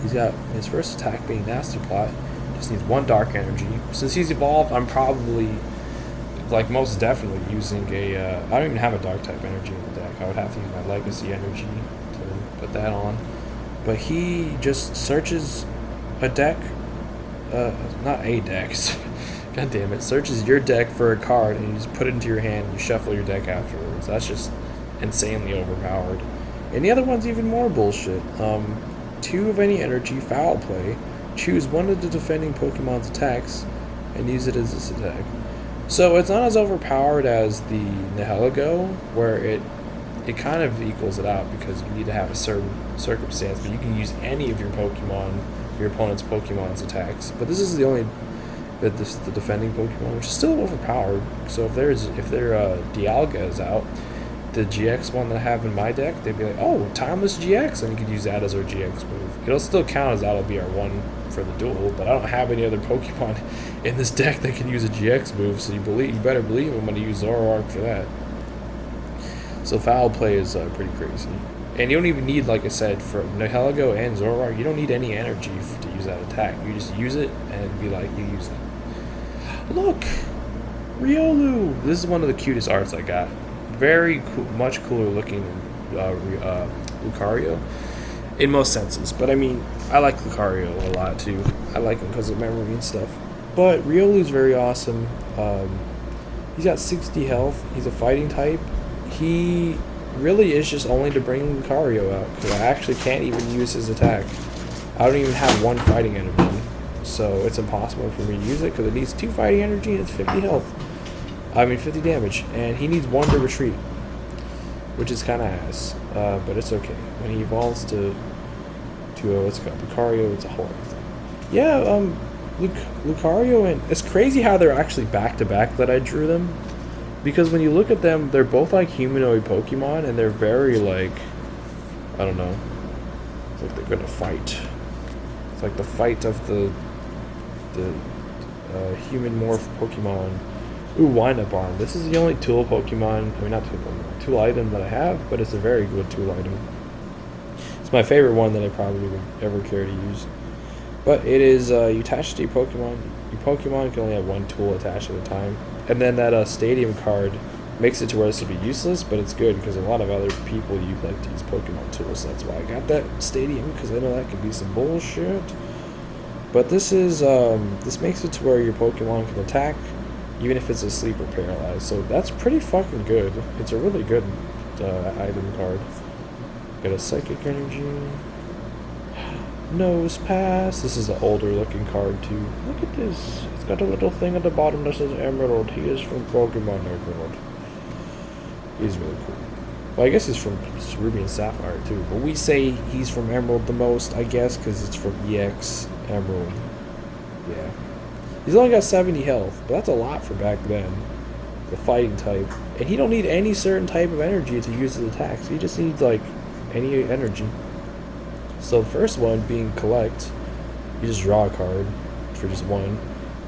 He's got his first attack being Nasty Plot. Just needs 1 Dark Energy. Since he's evolved, I'm probably, like, most definitely using a... I don't even have a Dark type energy in the deck. I would have to use my Legacy energy to put that on. But he just searches a deck... not a deck. God damn it. Searches your deck for a card and you just put it into your hand and you shuffle your deck afterwards. That's just insanely overpowered. And the other one's even more bullshit. 2 of any energy, Foul Play. Choose one of the defending Pokemon's attacks and use it as this attack. So it's not as overpowered as the Nihilego, where it kind of equals it out because you need to have a certain circumstance, but you can use any of your opponent's Pokemon's attacks. But this is the only the defending Pokemon, which is still overpowered. So if their Dialga is out, the GX one that I have in my deck, they'd be like, oh, Timeless GX, and you could use that as our GX move. It'll still count as that'll be our one for the duel, but I don't have any other Pokemon in this deck that can use a GX move, so you better believe I'm going to use Zoroark for that. So Foul Play is pretty crazy. And you don't even need, like I said, for Nihilego and Zoroark, you don't need any energy to use that attack. You just use it and be like, you use it. Look! Riolu! This is one of the cutest arts I got. Very cool, much cooler looking than Lucario in most senses. But I mean, I like Lucario a lot too. I like him because of memory and stuff. But Riolu's very awesome. He's got 60 health. He's a fighting type. He really is just only to bring Lucario out because I actually can't even use his attack. I don't even have 1 fighting energy, so it's impossible for me to use it because it needs 2 fighting energy and it's 50 health. 50 damage, and he needs 1 to retreat, which is kind of ass, but it's okay. When he evolves to what's it called, Lucario, it's a whole other thing. Yeah, Lucario, and it's crazy how they're actually back-to-back that I drew them, because when you look at them, they're both like humanoid Pokemon, and they're very like, I don't know, it's like they're gonna fight. It's like the fight of the the human morph Pokemon. Ooh, Wind-Up Arm. This is the only tool Pokemon, I mean not tool item that I have, but it's a very good tool item. It's my favorite one that I probably would ever care to use. But it is, you attach it to your Pokemon can only have one tool attached at a time. And then that Stadium card makes it to where this will be useless, but it's good because a lot of other people you like to use Pokemon tools. So that's why I got that Stadium, because I know that could be some bullshit. But this is, this makes it to where your Pokemon can attack, even if it's asleep or paralyzed. So that's pretty fucking good. It's a really good item card. Got a Psychic Energy. Nose Pass. This is an older looking card too. Look at this. It's got a little thing at the bottom that says Emerald. He is from Pokemon Emerald. He's really cool. Well, I guess he's from Ruby and Sapphire too. But we say he's from Emerald the most, I guess, because it's from EX Emerald. Yeah. He's only got 70 health, but that's a lot for back then. The fighting type. And he don't need any certain type of energy to use his attacks. He just needs, like, any energy. So the first one being Collect, you just draw a card for just one.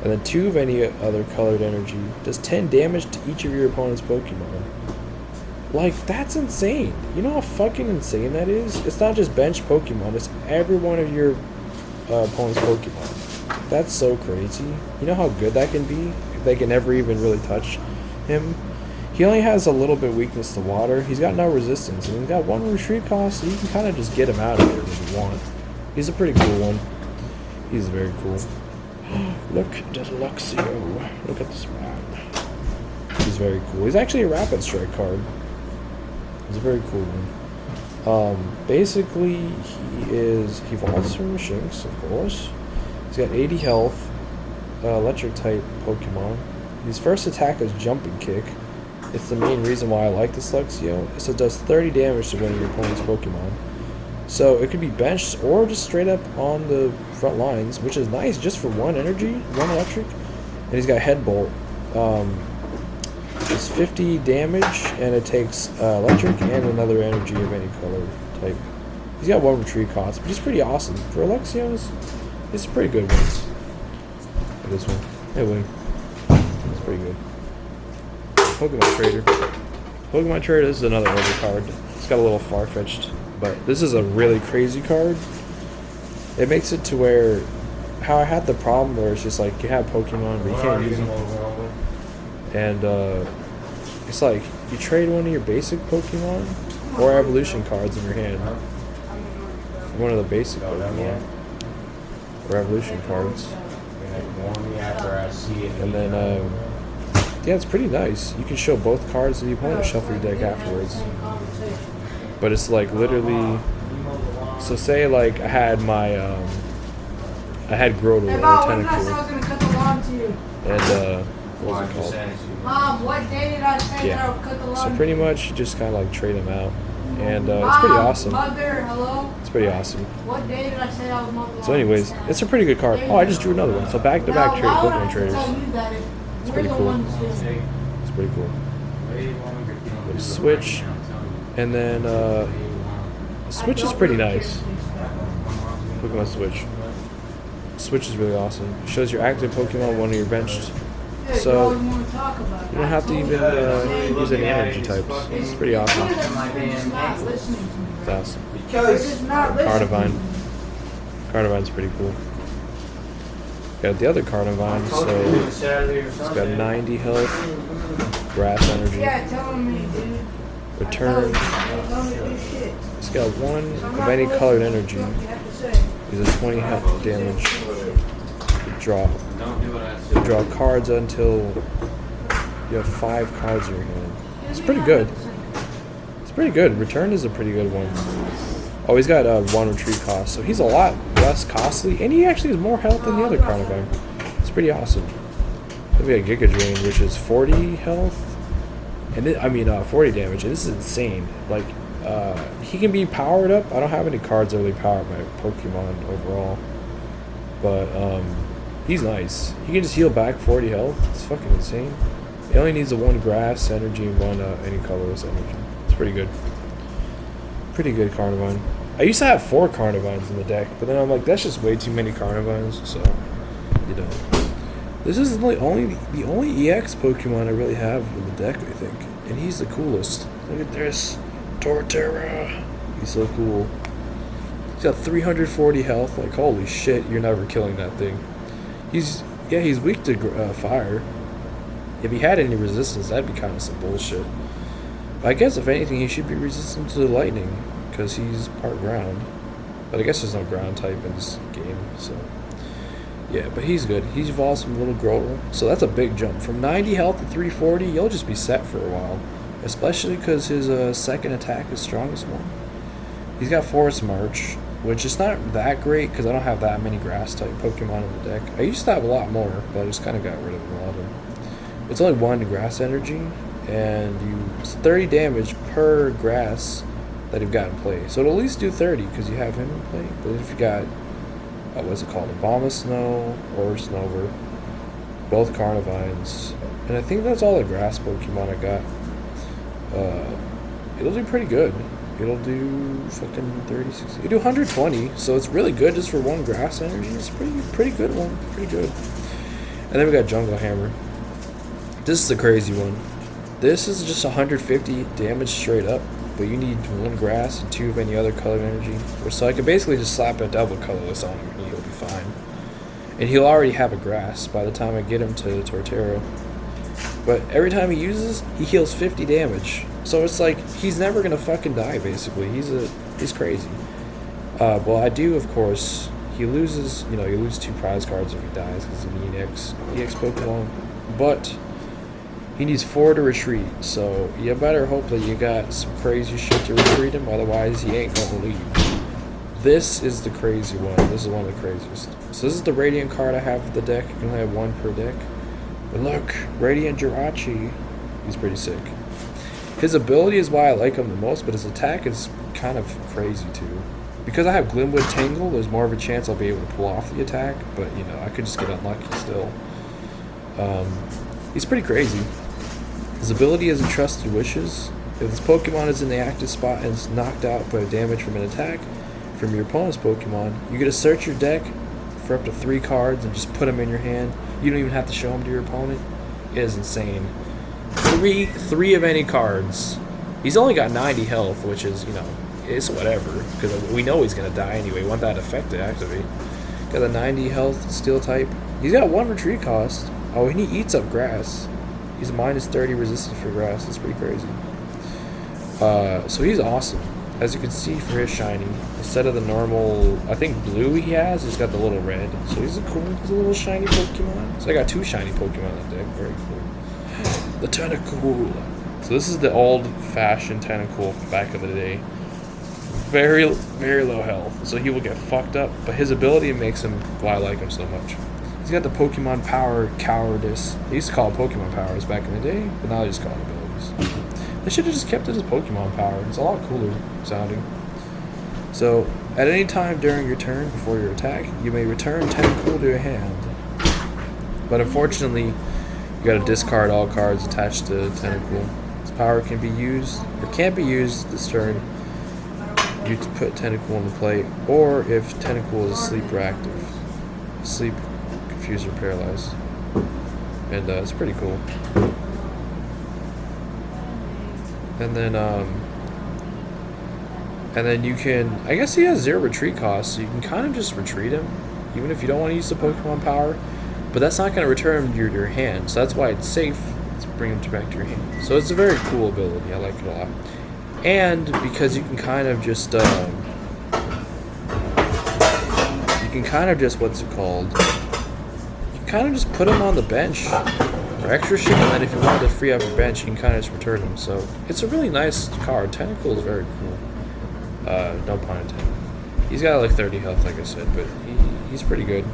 And then 2 of any other colored energy does 10 damage to each of your opponent's Pokemon. Like, that's insane. You know how fucking insane that is? It's not just bench Pokemon, it's every one of your opponent's Pokemon. That's so crazy. You know how good that can be? If they can never even really touch him. He only has a little bit weakness to water. He's got no resistance, and he's got 1 retreat cost, so you can kind of just get him out of here if you want. He's a pretty cool one. He's very cool. Look at Luxio. Look at this man. He's very cool. He's actually a Rapid Strike card. He's a very cool one. Basically, he evolves from Shinx, of course. He's got 80 health, electric type Pokemon. His first attack is Jumping Kick. It's the main reason why I like this Luxio. So it does 30 damage to one of your opponent's Pokemon. So it could be benched or just straight up on the front lines, which is nice just for 1 energy, 1 electric. And he's got Head Bolt. It's 50 damage, and it takes electric and another energy of any color type. He's got 1 retreat cost, but he's pretty awesome. For Luxios, it's a pretty good one. Look at this one. Hey, Wing. That's pretty good. Pokemon Trader. Pokemon Trader, this is another older card. It's got a little far-fetched, but this is a really crazy card. It makes it to where, how I had the problem where it's just like, you have Pokemon, but you can't use them. And it's like, you trade one of your basic Pokemon or evolution cards in your hand. One of the basic Pokemon or evolution cards. And then, yeah, it's pretty nice. You can show both cards to the opponent, shuffle your deck afterwards. But it's like literally, so say like I had my, I had Grotle or Tentacool. And, what was it called? Mom, what day did I say that I would cut the lawn? So pretty much you just kind of like trade them out. And it's pretty awesome. Mother, hello? It's pretty awesome. What day did I say I was mowing the lawn? So anyways, it's a pretty good card. Oh, I just drew another one. So back-to-back trade Pokemon traders. It's pretty cool. It's pretty cool. Switch. And then, Switch is pretty nice. Pokemon Switch. Switch is really awesome. It shows your active Pokemon, one of your benched. So, you don't have to even use any energy types. It's pretty awesome. It's awesome. Carnivine. Carnivine's pretty cool. Got the other Carnivine, so it's got 90 health, Grass Energy, Return. It's got 1 of any colored energy. These are 20 health damage. You draw cards until you have 5 cards in your hand. It's pretty good. It's pretty good. Return is a pretty good one. Oh, he's got 1 retreat cost, so he's a lot less costly, and he actually has more health than the other Carnivine. It's pretty awesome. Then we got Giga Drain, which is 40 health, and 40 damage, and this is insane. Like, he can be powered up. I don't have any cards that really power up my Pokemon overall, but he's nice. He can just heal back 40 health. It's fucking insane. He only needs a 1 grass energy and 1 any colorless energy. It's pretty good. Pretty good Carnivine. I used to have 4 Carnivines in the deck, but then I'm like, that's just way too many Carnivines, so you know. This is the only EX Pokemon I really have in the deck, I think. And he's the coolest. Look at this. Torterra. He's so cool. He's got 340 health. Like, holy shit, you're never killing that thing. He's weak to fire. If he had any resistance, that'd be kind of some bullshit. But I guess, if anything, he should be resistant to lightning, because he's part ground. But I guess there's no ground type in this game, so... Yeah, but he's good. He's evolved from Little Grotle, so that's a big jump. From 90 health to 340, you'll just be set for a while. Especially because his second attack is strongest one. He's got Forest March, which is not that great because I don't have that many grass-type Pokemon in the deck. I used to have a lot more, but I just kind of got rid of a lot of them. It's only 1 grass energy, and it's 30 damage per grass that you've got in play. So it'll at least do 30 because you have him in play. But if you got... what's it called? Abomasnow or Snover. Both Carnivines. And I think that's all the grass Pokemon I got. It'll do pretty good. It'll do fucking 36. It'll do 120, so it's really good just for 1 grass energy. It's pretty good one. Pretty good. And then we got Jungle Hammer. This is the crazy one. This is just 150 damage straight up. But you need 1 grass and 2 of any other color energy. So I could basically just slap a double colorless on him and he'll be fine. And he'll already have a grass by the time I get him to Torterra. But every time he uses, he heals 50 damage. So it's like, he's never going to fucking die, basically. He's crazy. Well, I do, of course, he loses, you lose 2 prize cards if he dies because he's an EX Pokemon. But... he needs 4 to retreat, so you better hope that you got some crazy shit to retreat him, otherwise he ain't gonna leave. This is the crazy one. This is one of the craziest. So this is the Radiant card I have for the deck. You can only have 1 per deck. But look, Radiant Jirachi. He's pretty sick. His ability is why I like him the most, but his attack is kind of crazy too. Because I have Glimwood Tangle, there's more of a chance I'll be able to pull off the attack, but I could just get unlucky still. He's pretty crazy. His ability is Entrusted Wishes. If this Pokemon is in the active spot and is knocked out by damage from an attack from your opponent's Pokemon, you get to search your deck for up to 3 cards and just put them in your hand. You don't even have to show them to your opponent. It is insane. Three of any cards. He's only got 90 health, which is, it's whatever, because we know he's going to die anyway. We want that effect to activate. Got a 90 health Steel type. He's got 1 retreat cost. Oh, and he eats up grass. He's minus 30 resistance for grass. That's pretty crazy. So he's awesome. As you can see for his shiny, instead of the normal, I think blue he has, he's got the little red. So he's a little shiny Pokemon. So I got 2 shiny Pokemon in the deck. Very cool. The Tentacool. So this is the old-fashioned Tentacool from back of the day. Very, very low health. So he will get fucked up. But his ability makes him why I like him so much. He's got the Pokemon Power Cowardice. They used to call it Pokemon Powers back in the day, but now they just call it abilities. They should have just kept it as Pokemon Power. It's a lot cooler sounding. So, at any time during your turn before your attack, you may return Tentacool to your hand. But unfortunately, you gotta discard all cards attached to Tentacool. Its power can be used, or can't be used this turn. You put Tentacool into play, or if Tentacool is asleep or active. Asleep, confused, or paralyzed. And it's pretty cool. And then you can, I guess he has 0 retreat cost, so you can kind of just retreat him, even if you don't want to use the Pokemon power. But that's not going to return him to your hand, so that's why it's safe to bring him back to your hand. So it's a very cool ability. I like it a lot. And because you can kind of just, what's it called? You can kind of just put him on the bench or extra shit, and then if you wanted to free up your bench, you can kind of just return him. So it's a really nice card. Tentacool is very cool. No pun intended. He's got like 30 health, like I said, but he's pretty good.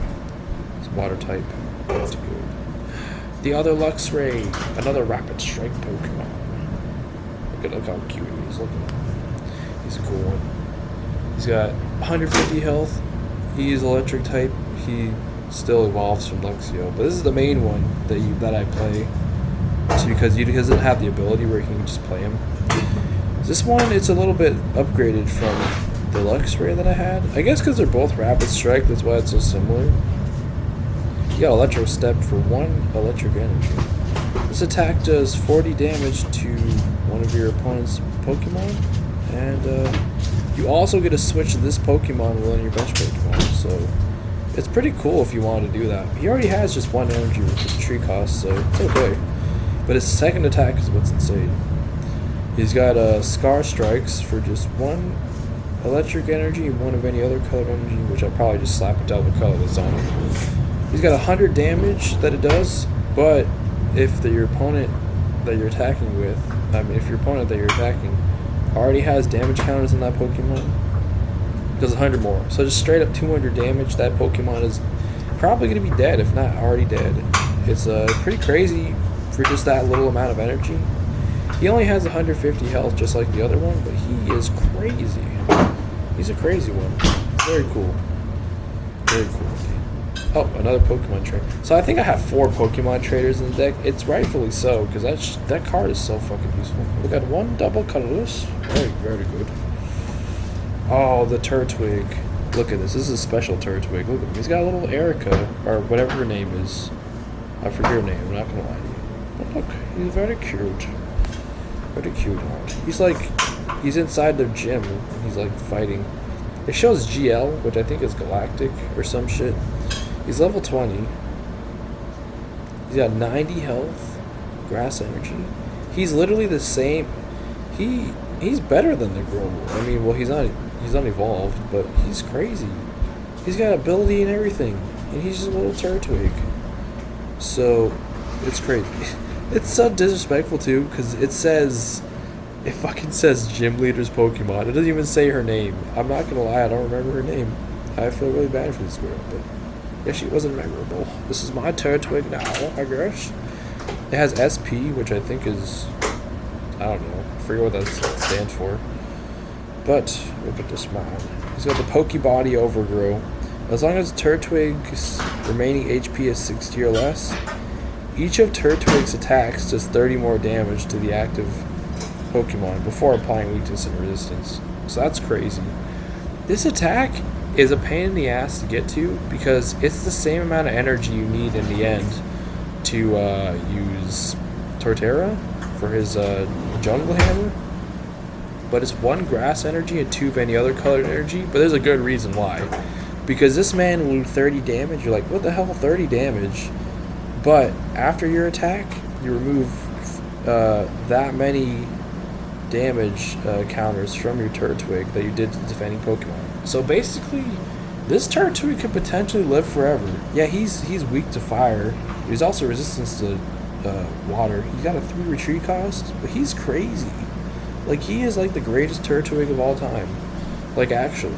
It's water type. It's good. The other Luxray, another Rapid Strike Pokemon. Look how cute he is looking. He's a cool one. He's got 150 health. He's electric type. He still evolves from Luxio, but this is the main one that I play. It's because he doesn't have the ability where you can just play him. This one, it's a little bit upgraded from the Luxray that I had. I guess because they're both Rapid Strike, that's why it's so similar. He got Electro Step for 1 electric energy. This attack does 40 damage to one of your opponent's Pokemon, and you also get to switch this Pokemon within your bench Pokemon, so it's pretty cool if you want to do that. He already has just 1 energy with the tree cost, so it's okay. But his second attack is what's insane. He's got Scar Strikes for just 1 electric energy and 1 of any other colored energy, which I'll probably just slap a double colorless on him. He's got 100 damage that it does, but if your opponent that you're attacking with, if your opponent that you're attacking already has damage counters on that Pokemon, it does 100 more. So just straight up 200 damage, that Pokemon is probably going to be dead, if not already dead. It's pretty crazy for just that little amount of energy. He only has 150 health just like the other one, but he is crazy. He's a crazy one. Very cool. Very cool. Oh, another Pokemon trainer. So I think I have 4 Pokemon trainers in the deck. It's rightfully so, because that card is so fucking useful. We got 1 double colorless. Very, very good. Oh, the Turtwig. Look at this. This is a special Turtwig. Look at him. He's got a little Erica, or whatever her name is. I forget her name. I'm not going to lie to you. But look, he's very cute. Very cute. He's inside their gym, and he's like fighting. It shows GL, which I think is Galactic or some shit. He's level 20. He's got 90 health, grass energy. He's literally the same. He's better than the Growlithe. I mean, well, he's unevolved, but he's crazy. He's got ability and everything, and he's just a little Turtwig. So, it's crazy. It's so disrespectful too, because it fucking says Gym Leader's Pokemon. It doesn't even say her name. I'm not gonna lie, I don't remember her name. I feel really bad for this girl, but yeah, she wasn't memorable. This is my Turtwig now, I guess. It has SP, which I think is, I don't know, I forget what that stands for. But look at this man. He's got the Pokebody Overgrow. As long as Turtwig's remaining HP is 60 or less, each of Turtwig's attacks does 30 more damage to the active Pokemon before applying weakness and resistance. So that's crazy. This attack is a pain in the ass to get to because it's the same amount of energy you need in the end to use Torterra for his Jungle Hammer. But it's 1 grass energy and 2 of any other colored energy. But there's a good reason why. Because this man will do 30 damage. You're like, what the hell, 30 damage? But after your attack, you remove that many damage counters from your Turtwig that you did to defending Pokemon. So basically, this Turtwig could potentially live forever. Yeah, he's weak to fire. He's also resistant to water. He's got a 3 retreat cost, but he's crazy. Like, he is like the greatest Turtwig of all time. Like, actually.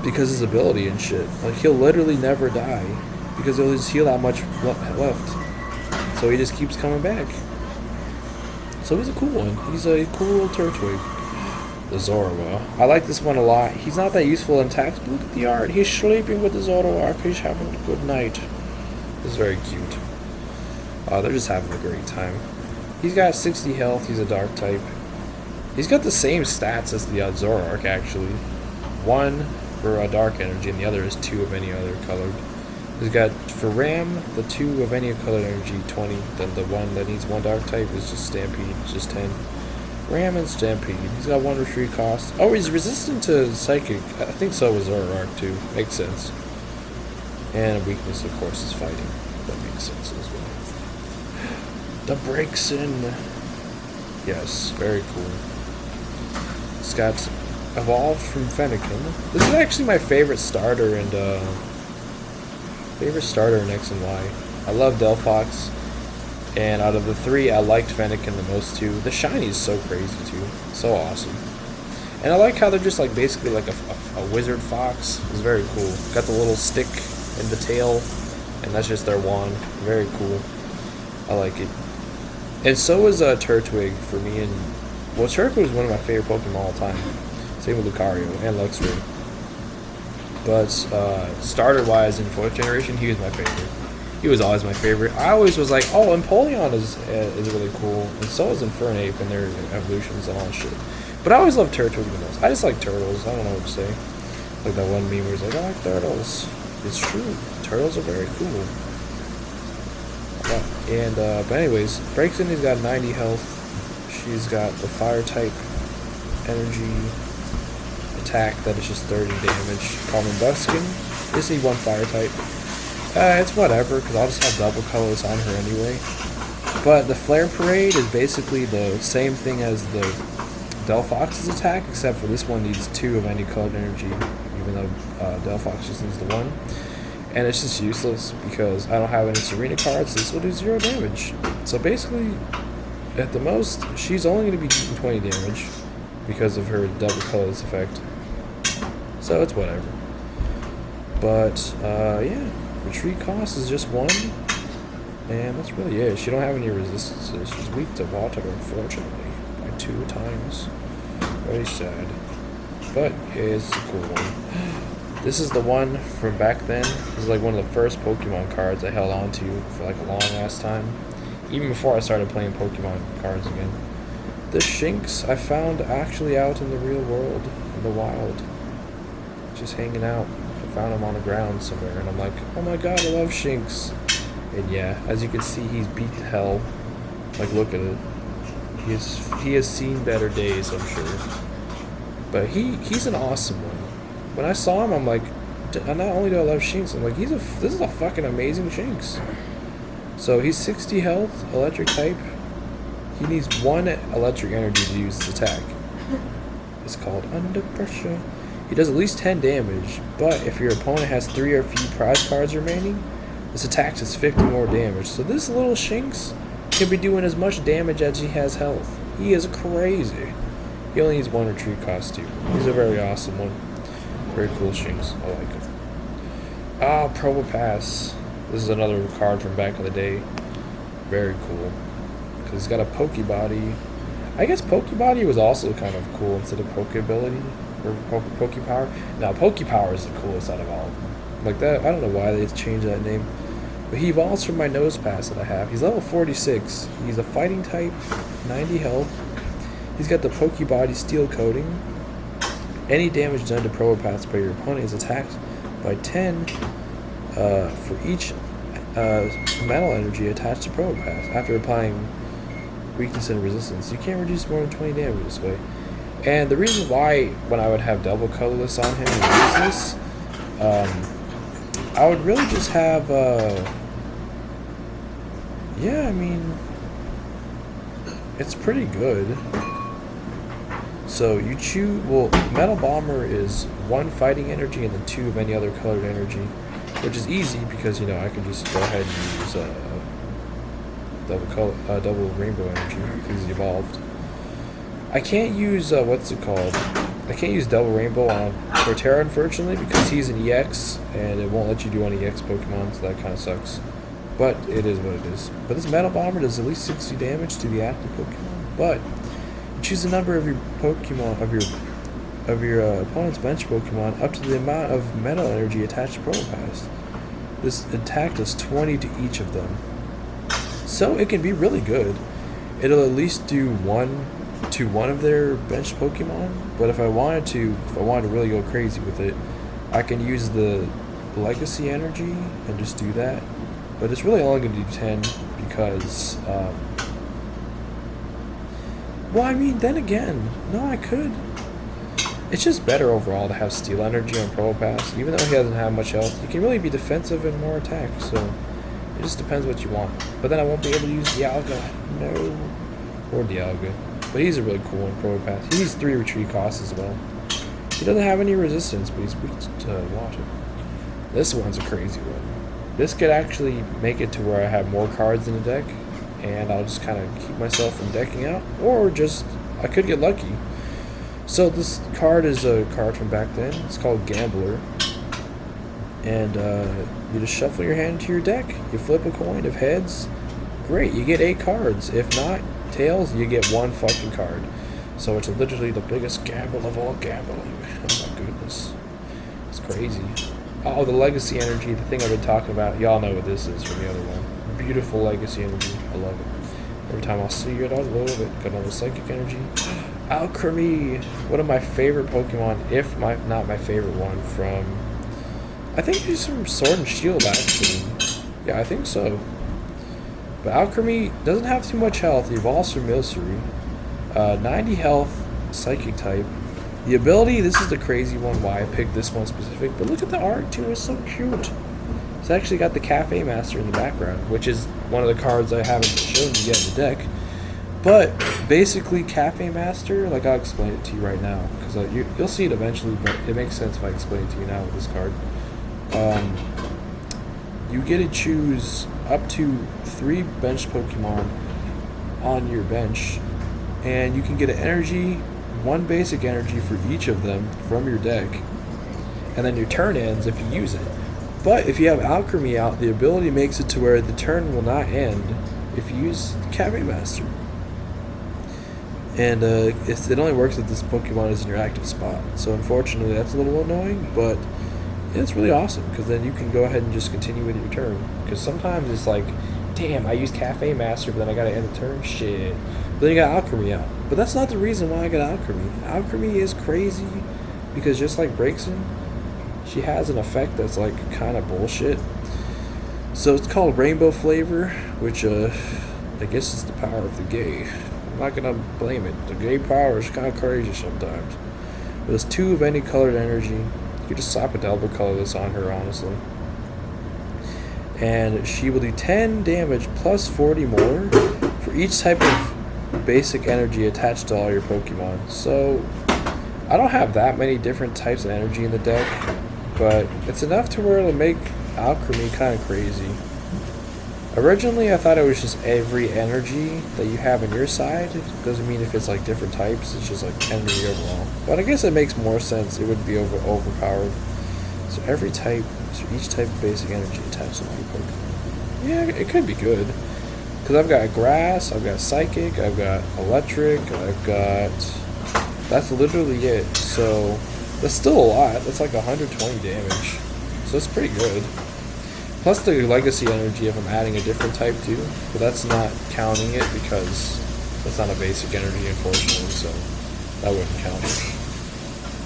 Because his ability and shit. Like, he'll literally never die. Because he'll just heal that much left. So he just keeps coming back. So he's a cool one. He's a cool little Turtwig. The Zoroark. I like this one a lot. He's not that useful in attacks, but look at the art. He's sleeping with the Zoroark. He's having a good night. This is very cute. They're just having a great time. He's got 60 health. He's a dark type. He's got the same stats as the Zoroark, actually. 1 for a dark energy, and the other is 2 of any other colored. He's got, for Ram, the 2 of any colored energy, 20. Then the 1 that needs 1 dark type is just Stampede, just 10. Ram and Stampede. He's got 1 retreat cost. Oh, he's resistant to Psychic. I think so is Zoroark, too. Makes sense. And a weakness, of course, is Fighting. That makes sense as well. The Braixen. Yes, very cool. It's got Evolved from Fennekin. This is actually my favorite starter in X and Y. I love Delphox, and out of the 3, I liked Fennekin the most too. The shiny is so crazy too, so awesome. And I like how they're just like basically like a wizard fox. It's very cool. Got the little stick in the tail, and that's just their wand. Very cool. I like it. And so is Turtwig for me. And well, Turtwig is one of my favorite Pokemon of all time. Same with Lucario and Luxray. But starter-wise in 4th generation, he was my favorite. He was always my favorite. I always was like, oh, Empoleon is really cool, and so is Infernape and their evolutions and all that shit. But I always loved Turtwig the most. I just like turtles. I don't know what to say. Like that one meme where he's like, I like turtles. It's true. Turtles are very cool. But anyways, Break Cindy's got 90 health. She's got the fire type energy attack that is just 30 damage. Common Buckskin. Just need one fire type. It's whatever, because I'll just have double colors on her anyway. But the Flare Parade is basically the same thing as the Delphox's attack, except for this one needs 2 of any colored energy, even though Delphox just needs the 1. And it's just useless because I don't have any Serena cards. This will do 0 damage. So basically, at the most, she's only going to be doing 20 damage because of her double colors effect. So it's whatever. But yeah, retreat cost is just 1, and that's really it. She don't have any resistances. She's weak to water, unfortunately, by 2 times. Very sad, but it's a cool one. This is the one from back then. This is like one of the first Pokemon cards I held on to for like a long ass time, even before I started playing Pokemon cards again. This Shinx I found actually out in the real world, in the wild, just hanging out. I found him on the ground somewhere, and I'm like, oh my god, I love Shinx. And yeah, as you can see, he's beat to hell. Like, look at it. He has seen better days, I'm sure. But he's an awesome one. When I saw him, I'm like, not only do I love Shinx, I'm like, this is a fucking amazing Shinx. So he's 60 health, electric type. He needs 1 electric energy to use his attack. It's called Under Pressure. He does at least 10 damage, but if your opponent has 3 or few prize cards remaining, this attack does 50 more damage. So this little Shinx can be doing as much damage as he has health. He is crazy. He only needs 1 retreat cost too. He's a very awesome one. Very cool Shinx. I like him. Ah, Probopass. This is another card from back in the day. Very cool. Because he's got a Pokebody. I guess Pokebody was also kind of cool instead of Pokeability. Or Pokepower. Now, Pokepower is the coolest out of all of them. Like that, I don't know why they changed that name. But he evolves from my Nosepass that I have. He's level 46. He's a fighting type, 90 health. He's got the Pokebody steel coating. Any damage done to Probopass by your opponent is attacked by 10 for each metal energy attached to Probopass after applying weakness and resistance. You can't reduce more than 20 damage this way. And the reason why when I would have double colorless on him and use this, I would really just have, yeah, I mean, it's pretty good. So you choose, well, Metal Bomber is 1 fighting energy and then 2 of any other colored energy, which is easy because, you know, I can just go ahead and use double rainbow energy because he's evolved. I can't use, what's it called? I can't use double rainbow on Torterra, unfortunately, because he's an EX and it won't let you do any EX Pokemon, so that kind of sucks. But it is what it is. But this Metal Bomber does at least 60 damage to the active Pokemon, but choose a number of your Pokemon of your opponent's bench Pokemon up to the amount of metal energy attached to Probopass. This attack does 20 to each of them, so it can be really good. It'll at least do 1 to 1 of their bench Pokemon. But if I wanted to really go crazy with it, I can use the Legacy energy and just do that. But it's really only going to do 10 because. Well, I mean, then again, no, I could. It's just better overall to have Steel Energy on Probopass. Even though he doesn't have much health, he can really be defensive and more attack, so it just depends what you want. But then I won't be able to use Dialga. No. Or Dialga. But he's a really cool one, Probopass. He needs 3 retreat costs as well. He doesn't have any resistance, but he's weak to water. This one's a crazy one. This could actually make it to where I have more cards in the deck, and I'll just kind of keep myself from decking out, or just, I could get lucky. So this card is a card from back then. It's called Gambler. And you just shuffle your hand into your deck. You flip a coin. If heads, great, you get 8 cards. If not, tails, you get 1 fucking card. So it's literally the biggest gamble of all gambling. Oh my goodness. It's crazy. Oh, the Legacy energy, the thing I've been talking about. Y'all know what this is from the other one. Beautiful Legacy energy. I love it. Every time I see it, I love it. Got all the psychic energy. Alcremie, one of my favorite Pokemon, if not my favorite one from I think he's from Sword and Shield, actually. Yeah, I think so. But Alchemy doesn't have too much health. He evolves from Milcery. 90 health, Psychic type. The ability, this is the crazy one, why I picked this one specific. But look at the art, too. It's so cute. It's actually got the Cafe Master in the background, which is one of the cards I haven't shown you yet in the deck. But basically, Cafe Master, like I'll explain it to you right now, because you'll see it eventually, but it makes sense if I explain it to you now with this card. You get to choose up to 3 bench Pokemon on your bench, and you can get an energy, 1 basic energy for each of them from your deck, and then your turn ends if you use it. But if you have Alchemy out, the ability makes it to where the turn will not end if you use Cafe Master. And it only works if this Pokemon is in your active spot. So unfortunately, that's a little annoying, but it's really awesome, because then you can go ahead and just continue with your turn. Because sometimes it's like, damn, I used Cafe Master, but then I gotta end the turn, shit. But then you got Alchemy out. But that's not the reason why I got Alchemy. Alchemy is crazy, because just like Braixen, she has an effect that's like kind of bullshit. So it's called Rainbow Flavor, which I guess is the power of the gay. I'm not gonna blame it. The gay power is kind of crazy sometimes. But it's 2 of any colored energy. You could just slap a Delta colorless on her, honestly. And she will do 10 damage plus 40 more for each type of basic energy attached to all your Pokemon. So I don't have that many different types of energy in the deck, but it's enough to where it'll make Alchemy kind of crazy. Originally, I thought it was just every energy that you have on your side. It doesn't mean if it's like different types, it's just like energy overall. But I guess it makes more sense. It would be overpowered. So every type, so each type of basic energy attached to my Pokemon. Yeah, it could be good. Because I've got Grass, I've got Psychic, I've got Electric, I've got... That's literally it. So that's still a lot. That's like 120 damage. So it's pretty good. Plus the Legacy energy if I'm adding a different type too, but that's not counting it because that's not a basic energy, unfortunately, so that wouldn't count.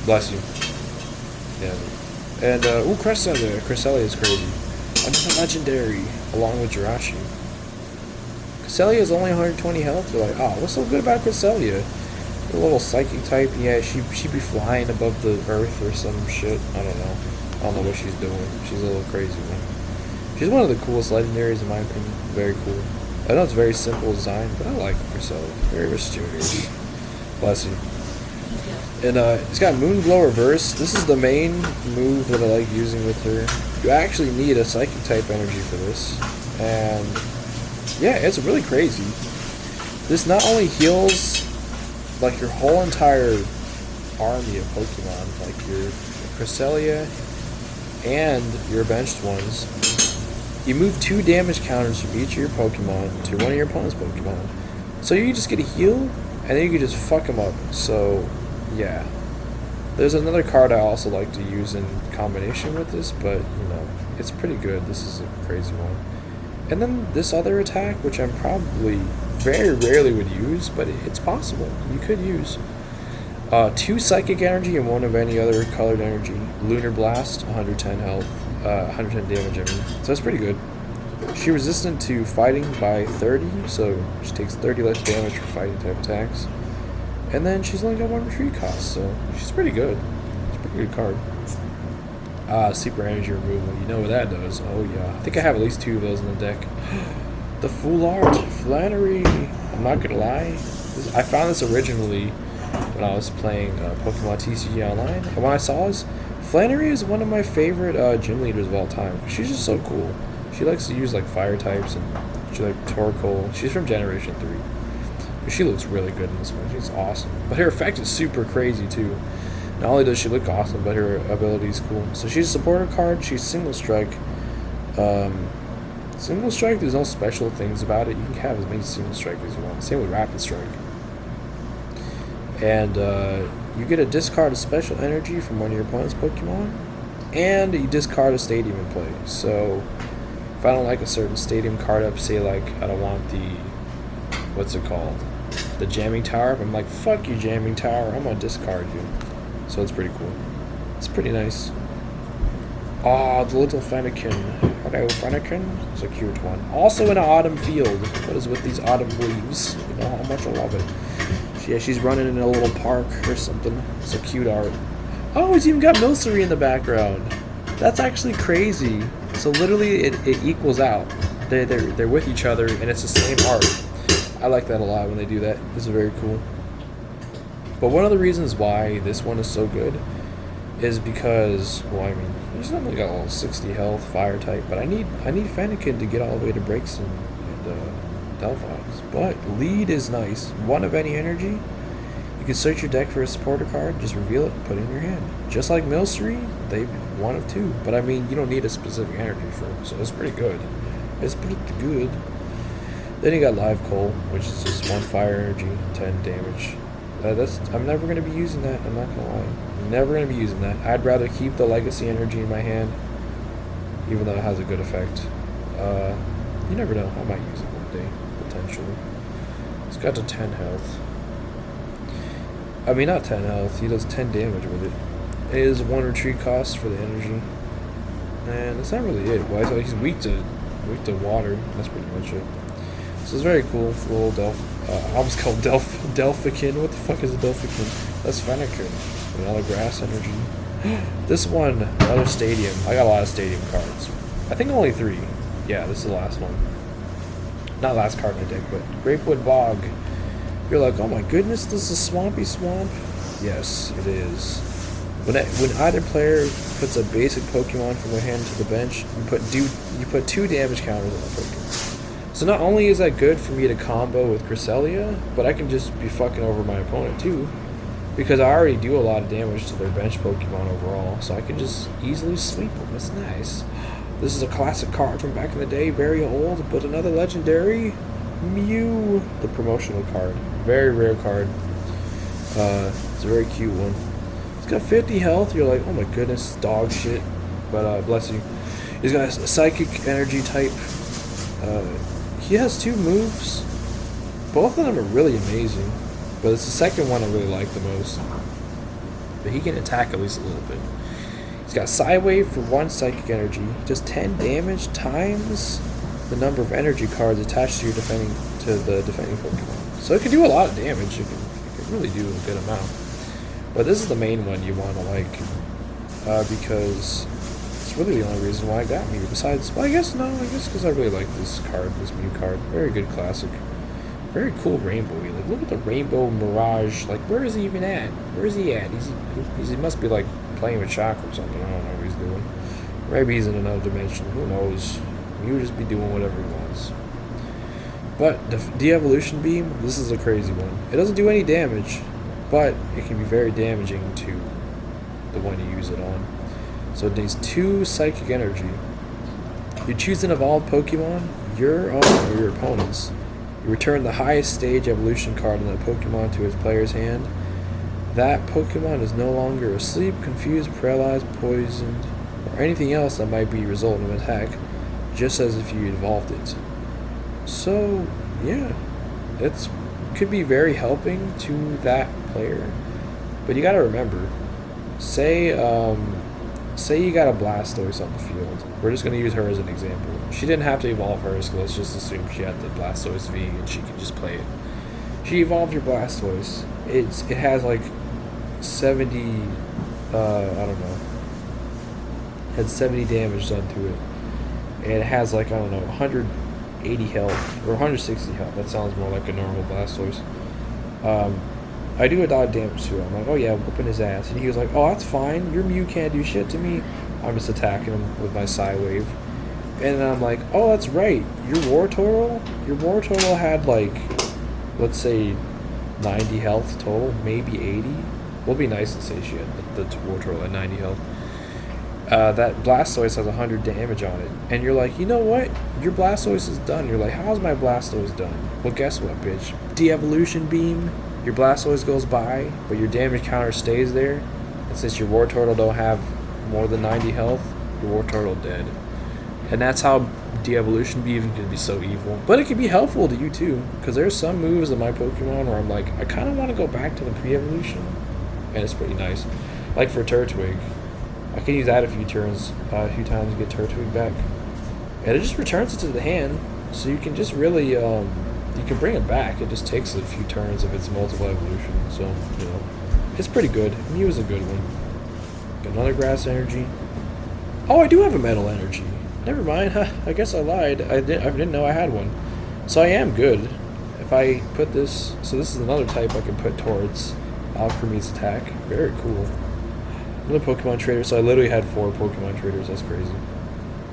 Bless you. Yeah. And, ooh, Cresselia. Cresselia is crazy. Another legendary, along with Jirachi. Cresselia is only 120 health. You're like, oh, what's so good about Cresselia? A little psychic type, yeah, she'd be flying above the earth or some shit. I don't know. I don't know what she's doing. She's a little crazy one. She's one of the coolest legendaries in my opinion. Very cool. I know it's very simple design, but I like Cresselia. Very mysterious. Bless you. And it's got Moonblow Reverse. This is the main move that I like using with her. You actually need a psychic type energy for this. And yeah, it's really crazy. This not only heals like your whole entire army of Pokemon, like your Cresselia and your benched ones. You move 2 damage counters from each of your Pokemon to one of your opponent's Pokemon. So you just get a heal, and then you can just fuck them up. So, yeah. There's another card I also like to use in combination with this, but, you know, it's pretty good. This is a crazy one. And then this other attack, which I'm probably very rarely would use, but it's possible. You could use. 2 Psychic Energy and 1 of any other colored energy. Lunar Blast, 110 health. 110 damage, I mean. So that's pretty good. She's resistant to fighting by 30, so she takes 30 less damage for fighting type attacks. And then she's only got 1 retreat cost, so she's pretty good. It's a pretty good card. Super Energy Removal. You know what that does. Oh, yeah. I think I have at least 2 of those in the deck. The Full Art. Flannery. I'm not gonna lie. I found this originally when I was playing Pokemon TCG Online. And when I saw this, Flannery is one of my favorite gym leaders of all time. She's just so cool. She likes to use like fire types, and she like Torkoal. She's from Generation 3. But she looks really good in this one. She's awesome. But her effect is super crazy too. Not only does she look awesome, but her ability is cool. So she's a supporter card. She's Single Strike. Single Strike, there's no special things about it. You can have as many Single Strike as you want. Same with Rapid Strike. And you get to discard a special energy from one of your opponent's Pokemon, and you discard a stadium in play. So if I don't like a certain stadium card up, say like I don't want the, what's it called, the Jamming Tower, I'm like, fuck you Jamming Tower, I'm gonna discard you. So it's pretty cool. It's pretty nice. Ah, the little Fennekin. Hello, Fennekin. It's a cute one. Also in an autumn field. What is with these autumn leaves? You know how much I love it. Yeah, she's running in a little park or something. It's a cute art. Oh, it's even got Milcery in the background. That's actually crazy. So literally, it equals out. They're with each other, and it's the same art. I like that a lot when they do that. This is very cool. But one of the reasons why this one is so good is because, well, I mean, he's only got a little 60 health, fire type, but I need Fennekin to get all the way to Braixen and Delphox. But lead is nice. One of any energy. You can search your deck for a supporter card, just reveal it, and put it in your hand. Just like Milcery, they one of two. But I mean, you don't need a specific energy for it, so it's pretty good. It's pretty good. Then you got Live Coal, which is just 1 fire energy, 10 damage. I'm never going to be using that, I'm not going to lie. I'm never going to be using that. I'd rather keep the Legacy energy in my hand, even though it has a good effect. You never know, I might use it one day, potentially. It's got to 10 health. I mean, not 10 health, he does 10 damage with it. It is 1 retreat cost for the energy. And that's not really it. Well, he's weak to water, that's pretty much it. So it's very cool. Little I almost called Delphikin. What the fuck is a Delphikin? That's Fennekin. Another grass energy. This one, another stadium. I got a lot of stadium cards. I think only 3. Yeah, this is the last one. Not last card in my deck, but Grapewood Bog. You're like, oh my goodness, this is Swampy Swamp? Yes, it is. When either player puts a basic Pokemon from their hand to the bench, you put 2 damage counters on the Pokemon. So not only is that good for me to combo with Cresselia, but I can just be fucking over my opponent too. Because I already do a lot of damage to their bench Pokemon overall, so I can just easily sweep them. That's nice. This is a classic card from back in the day, very old, but another legendary. Mew, the promotional card. Very rare card. It's a very cute one. It's got 50 health. You're like, oh my goodness, dog shit. But bless you. He's got a psychic energy type. He has 2 moves. Both of them are really amazing. But it's the second one I really like the most. But he can attack at least a little bit. He's got Psywave for 1 psychic energy. Just 10 damage times the number of energy cards attached to the defending Pokemon. So it can do a lot of damage. It can really do a good amount. But this is the main one you want to like. Because it's really the only reason why I got Mew. Besides, well, I guess because I really like this card, this Mew card. Very good classic. Very cool rainbow. Like, look at the Rainbow Mirage. Like, where is he even at? Where is he at? He must be like playing with Shock or something. I don't know what he's doing. Maybe he's in another dimension. Who knows? Mew just be doing whatever he wants. But the De-Evolution Beam, this is a crazy one. It doesn't do any damage, but it can be very damaging to the one you use it on. So it needs 2 psychic energy. You choose an evolved Pokemon, your own or your opponent's. You return the highest stage evolution card in that Pokemon to its player's hand. That Pokemon is no longer asleep, confused, paralyzed, poisoned, or anything else that might be resulting of attack, just as if you evolved it. So, yeah, it could be very helping to that player. But you gotta remember, say you got a Blastoise on the field. We're just gonna use her as an example. She didn't have to evolve hers, so let's just assume she had the Blastoise V and she can just play it. She evolved your Blastoise. It has like 70, I don't know, had 70 damage done to it. And it has like, I don't know, 180 health, or 160 health. That sounds more like a normal Blastoise. I do a lot of damage to him. I'm like, oh yeah, whooping his ass. And he was like, oh, that's fine. Your Mew can't do shit to me. I'm just attacking him with my Psywave. And then I'm like, oh, that's right. Your Wartortle had like, let's say, 90 health total, maybe 80. We'll be nice and say she had the Wartortle at 90 health. That Blastoise has 100 damage on it. And you're like, you know what? Your Blastoise is done. You're like, how's my Blastoise done? Well, guess what, bitch? De-Evolution Beam. Your Blastoise goes by, but your damage counter stays there. And since your Wartortle don't have more than 90 health, your Wartortle dead. And that's how De-Evolution Beam can be so evil. But it can be helpful to you too, because there's some moves in my Pokemon where I'm like, I kind of want to go back to the pre-evolution. And it's pretty nice. Like for Turtwig, I can use that a few turns, a few times to get Turtwig back. And it just returns it to the hand, so you can just really, you can bring it back. It just takes a few turns if it's multiple evolution, so, you know, it's pretty good. Mew is a good one. Got another grass energy. Oh, I do have a metal energy. Never mind, huh, I guess I lied. I didn't know I had one. So I am good. If I put this, so this is another type I can put towards Alchemy's attack. Very cool. Another Pokemon trader, so I literally had 4 Pokemon traders, that's crazy.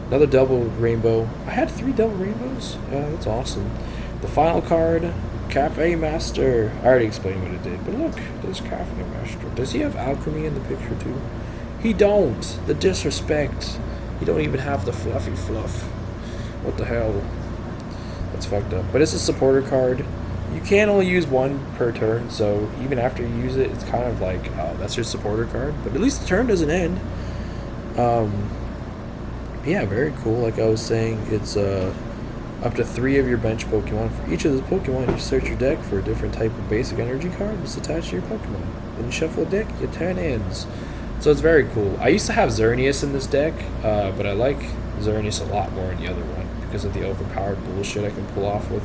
Another double rainbow. I had 3 double rainbows? Yeah, that's awesome. The final card, Cafe Master. I already explained what it did, but look, there's Cafe Master. Does he have alchemy in the picture too? He don't. The disrespect. He don't even have the fluffy fluff. What the hell? That's fucked up. But it's a supporter card. You can only use 1 per turn, so even after you use it, it's kind of like, oh, that's your supporter card. But at least the turn doesn't end. Yeah, very cool. Like I was saying, it's up to 3 of your bench Pokemon. For each of those Pokemon, you search your deck for a different type of basic energy card that's attached to your Pokemon. Then you shuffle a deck, your turn ends. So it's very cool. I used to have Xerneas in this deck, but I like Xerneas a lot more in the other one because of the overpowered bullshit I can pull off with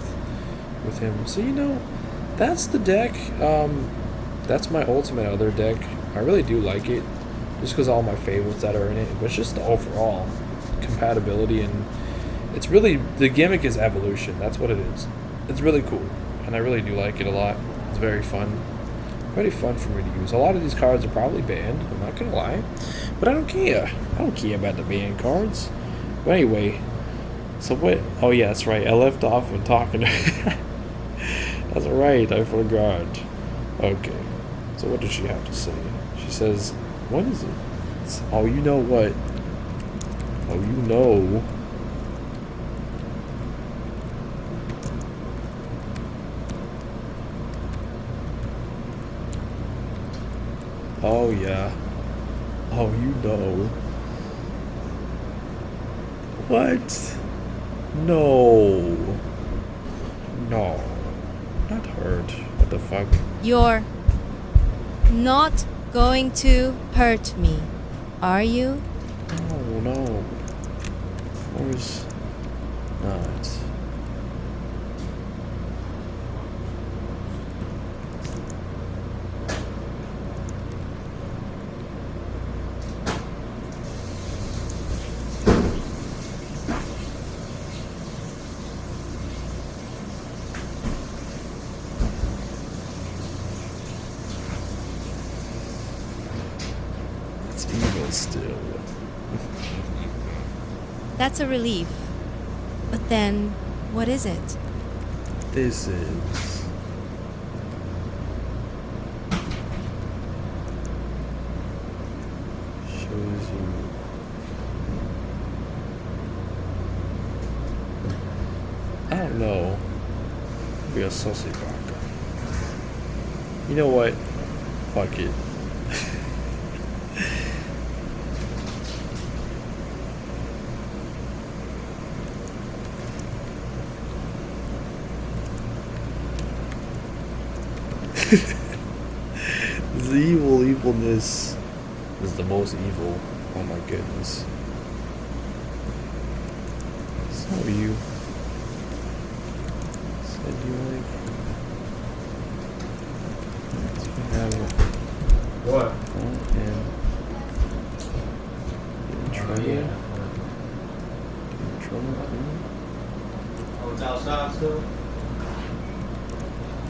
him. So, you know, that's the deck. That's my ultimate other deck. I really do like it, just because all my favorites that are in it, but it's just the overall compatibility, and it's really, the gimmick is evolution. That's what it is. It's really cool, and I really do like it a lot. It's very fun. Pretty fun for me to use. A lot of these cards are probably banned, I'm not gonna lie, but I don't care. I don't care about the banned cards. But anyway, so what? Oh yeah, that's right. I left off when talking to That's right, I forgot. Okay, so what does she have to say? She says, what is it? Oh, you know what? Oh, you know. Oh, yeah. Oh, you know. What? No. No. Not hurt. What the fuck? You're not going to hurt me, are you? No, no. Of course not. It's evil still. That's a relief. But then, what is it? This is... shows you... I don't know. Be a saucy baka. You know what? Fuck it. The evilness is the most evil. Oh my goodness. So you said you like... have it. What? Oh, and... get in trouble? Yeah. Get in trouble too? Oh, it's outside still?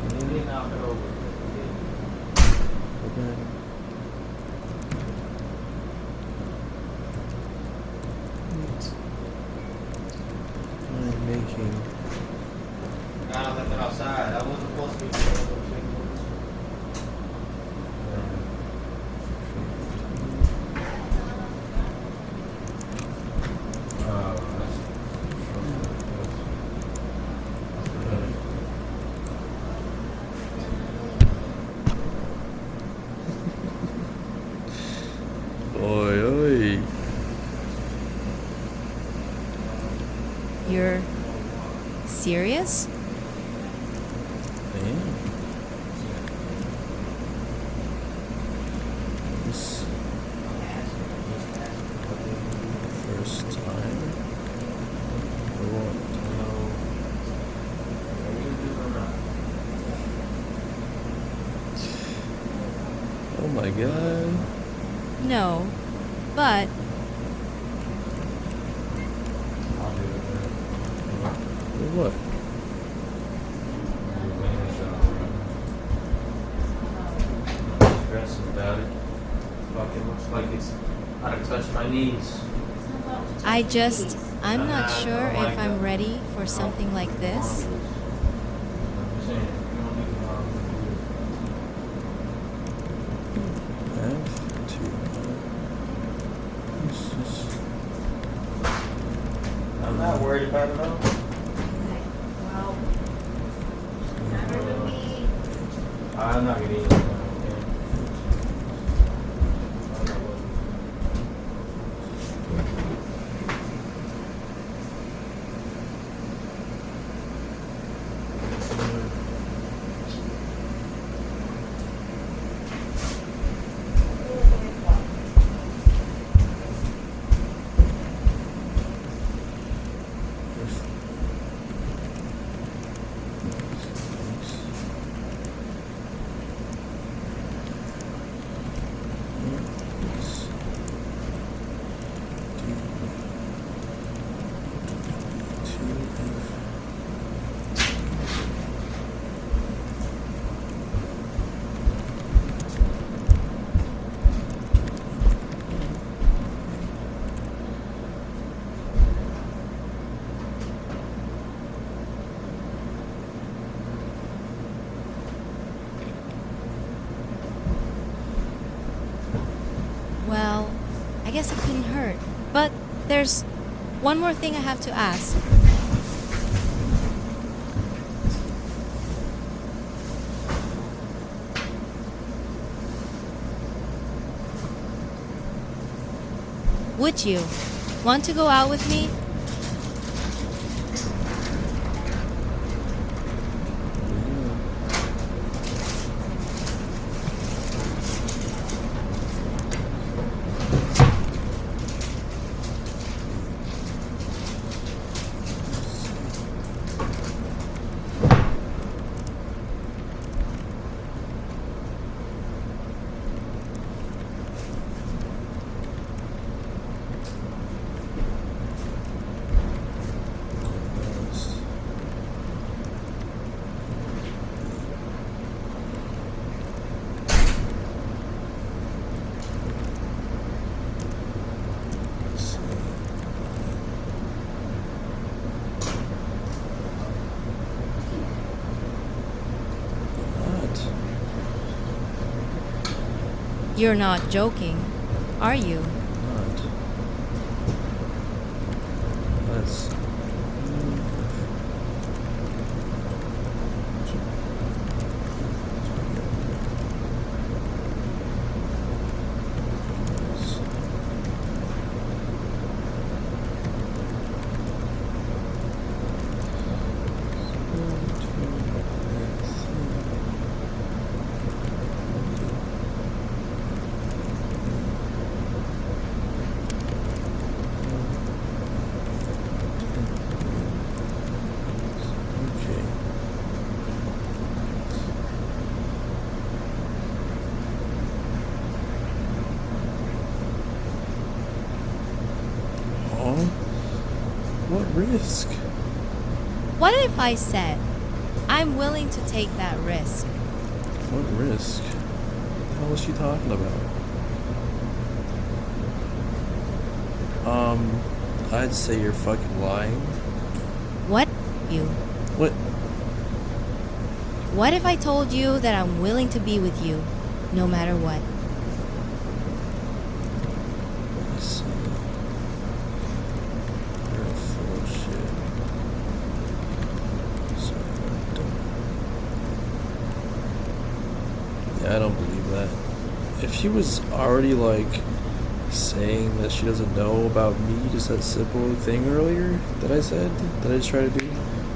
Yeah. They knock it over. Okay. What am I making? Nah, I left it outside. I wasn't supposed to be. Oi, oi. You're serious? I am. This my god. No, but I'll do it. What? Stressing about it. Fucking looks like it's out of touch my knees. I'm not sure if I'm ready for something like this. I'm saying, you don't need to I'm not worried about it all. I'm not gonna eat it. Well, I guess it couldn't hurt. But there's one more thing I have to ask. Would you want to go out with me? You're not joking, are you? Not. Let's. What risk? What if I said, I'm willing to take that risk? What risk? What the hell is she talking about? I'd say you're fucking lying. What you? What? What if I told you that I'm willing to be with you, no matter what? You're full of shit. Yeah, I don't believe that. If she was already like saying that she doesn't know about me, just that simple thing earlier that I said, that I just tried to do,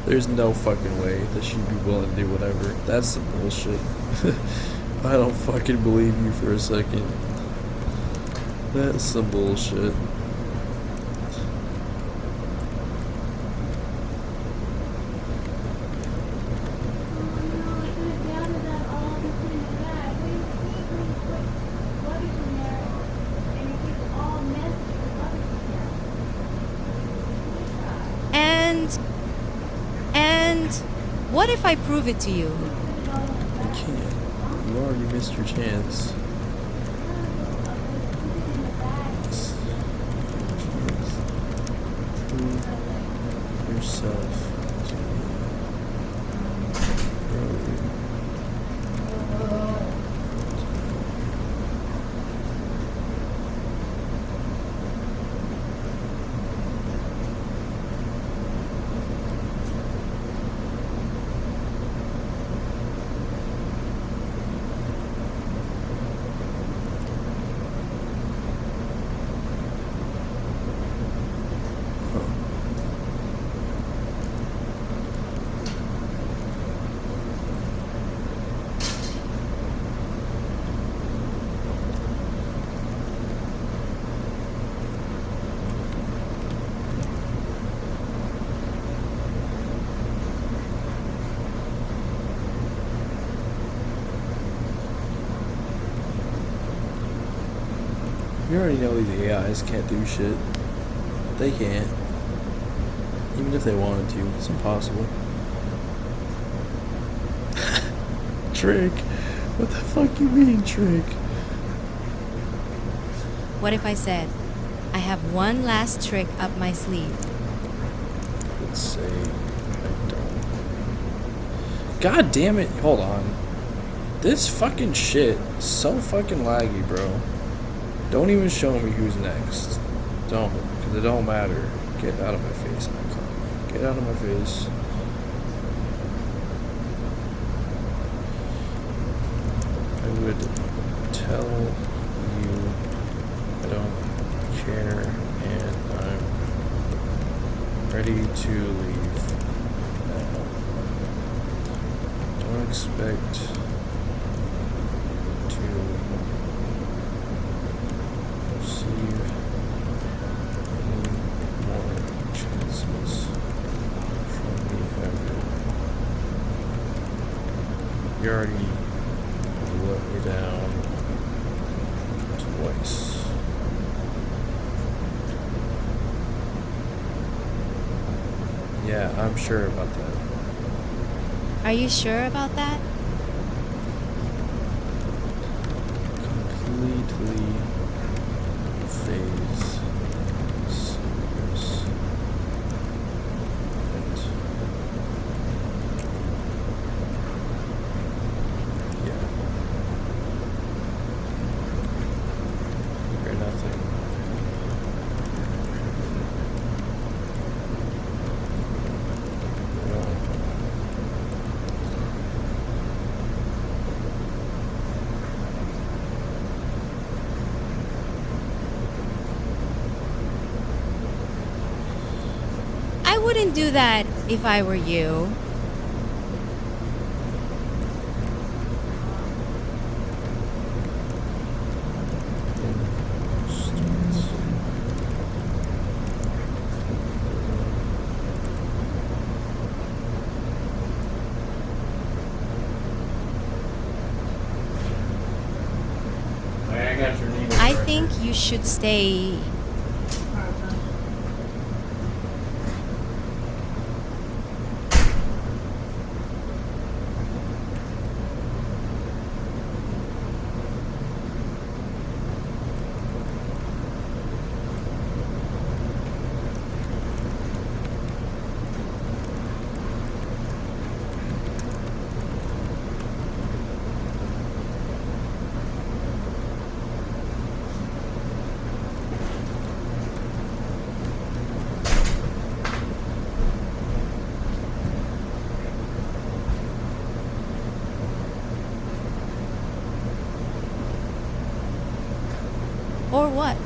there's no fucking way that she'd be willing to do whatever. That's some bullshit. I don't fucking believe you for a second. That's some bullshit. can't. What if I prove it to you? You can't. You already missed your chance. Prove yourself to me. You already know these AIs can't do shit. They can't. Even if they wanted to, it's impossible. Trick? What the fuck you mean, Trick? What if I said, I have one last trick up my sleeve? Let's say I don't. God damn it, hold on. This fucking shit is so fucking laggy, bro. Don't even show me who's next. Don't, because it don't matter. Get out of my face, icon. Get out of my face. I would tell you I don't care and I'm ready to leave now. Don't expect to receive any more chances from me ever. You already let me down twice. Yeah, I'm sure about that. Are you sure about that? Completely phase is yeah. You're nothing. No. I wouldn't do that if I were you. I got your name. I think you should stay. Or what?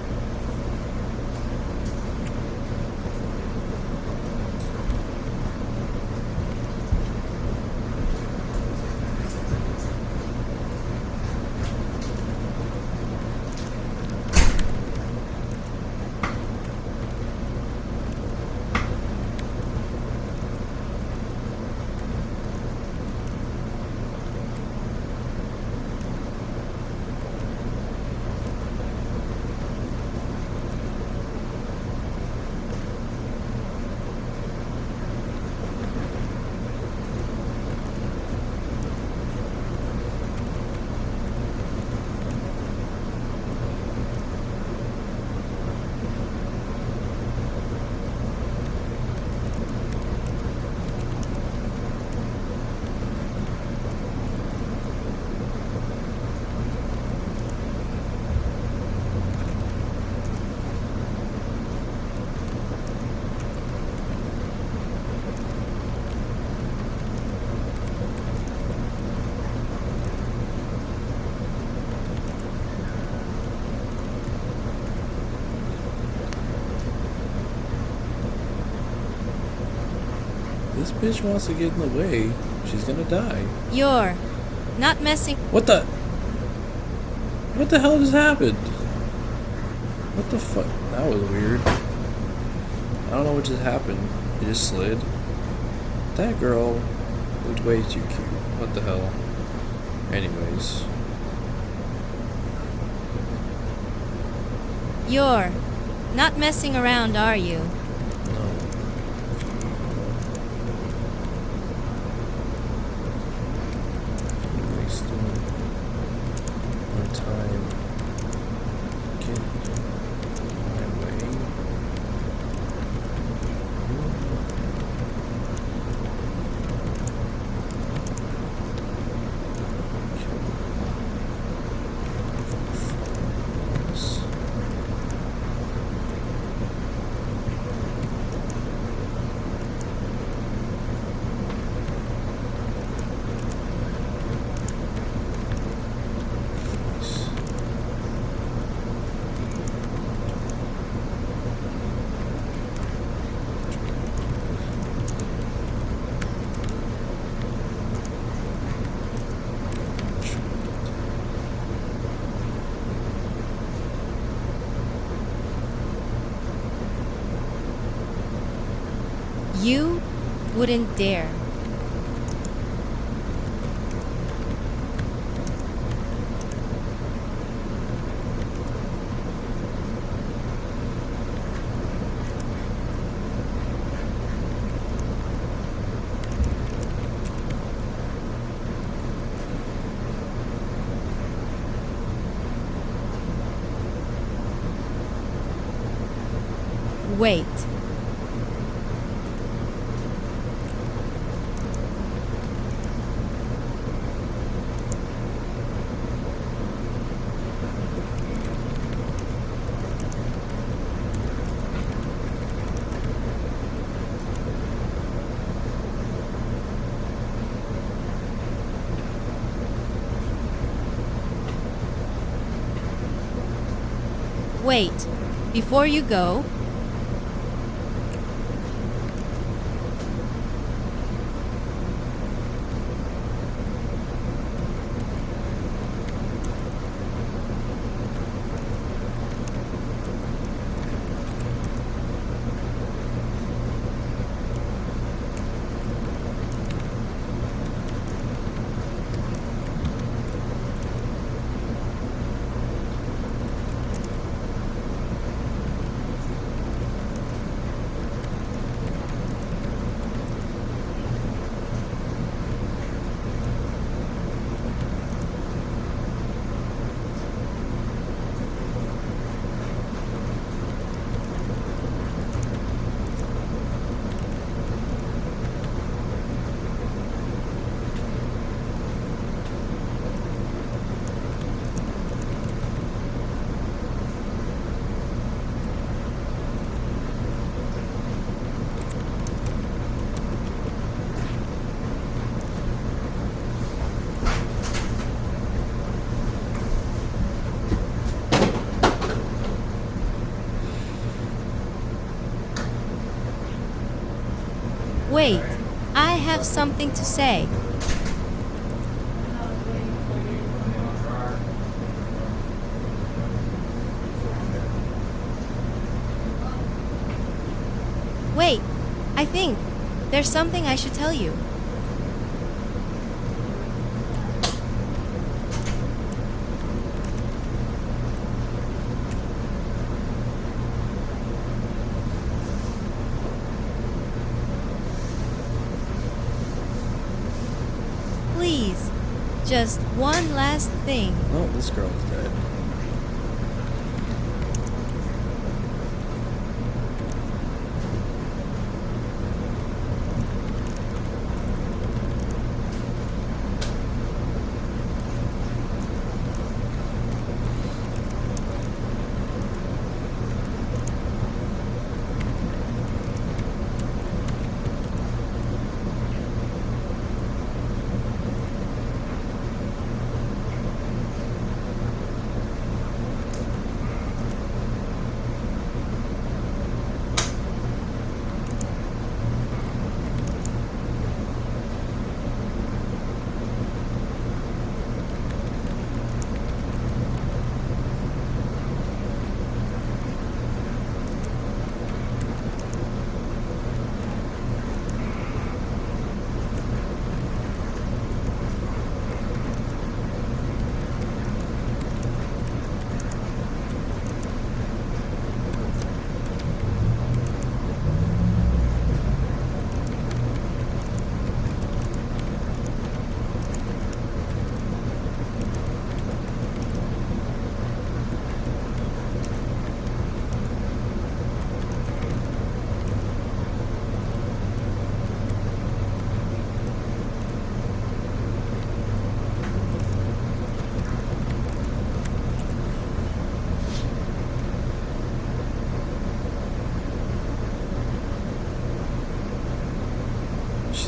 This bitch wants to get in the way. She's gonna die. You're not messing. What the? What the hell just happened? What the fuck? That was weird. I don't know what just happened. It just slid. That girl looked way too cute. What the hell? Anyways. You're not messing around, are you? No. Wasting my time. Get my way. You wouldn't dare. Wait. Wait. Before you go, wait. I have something to say. Wait. I think there's something I should tell you. Please, just one last thing. Oh, this girl's dead.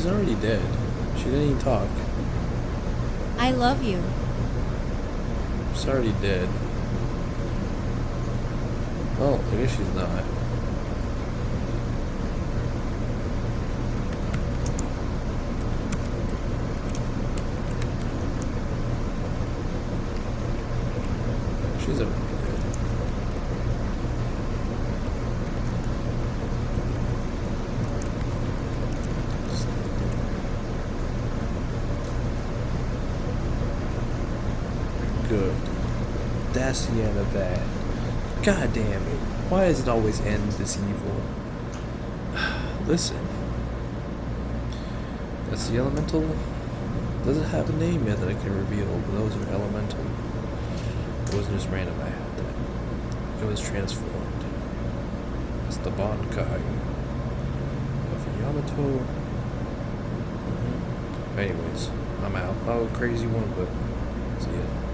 already dead. She didn't even talk. I love you. She's already dead. Well, I guess she's not. She's already dead. Good. That's the end of that. God damn it. Why does it always end this evil? Listen. That's the elemental. Doesn't have a name yet that I can reveal, but those are elemental. It wasn't just random I had that. It was transformed. It's the Bankai of Yamato. Anyways, I'm out. Oh, crazy one, but see ya.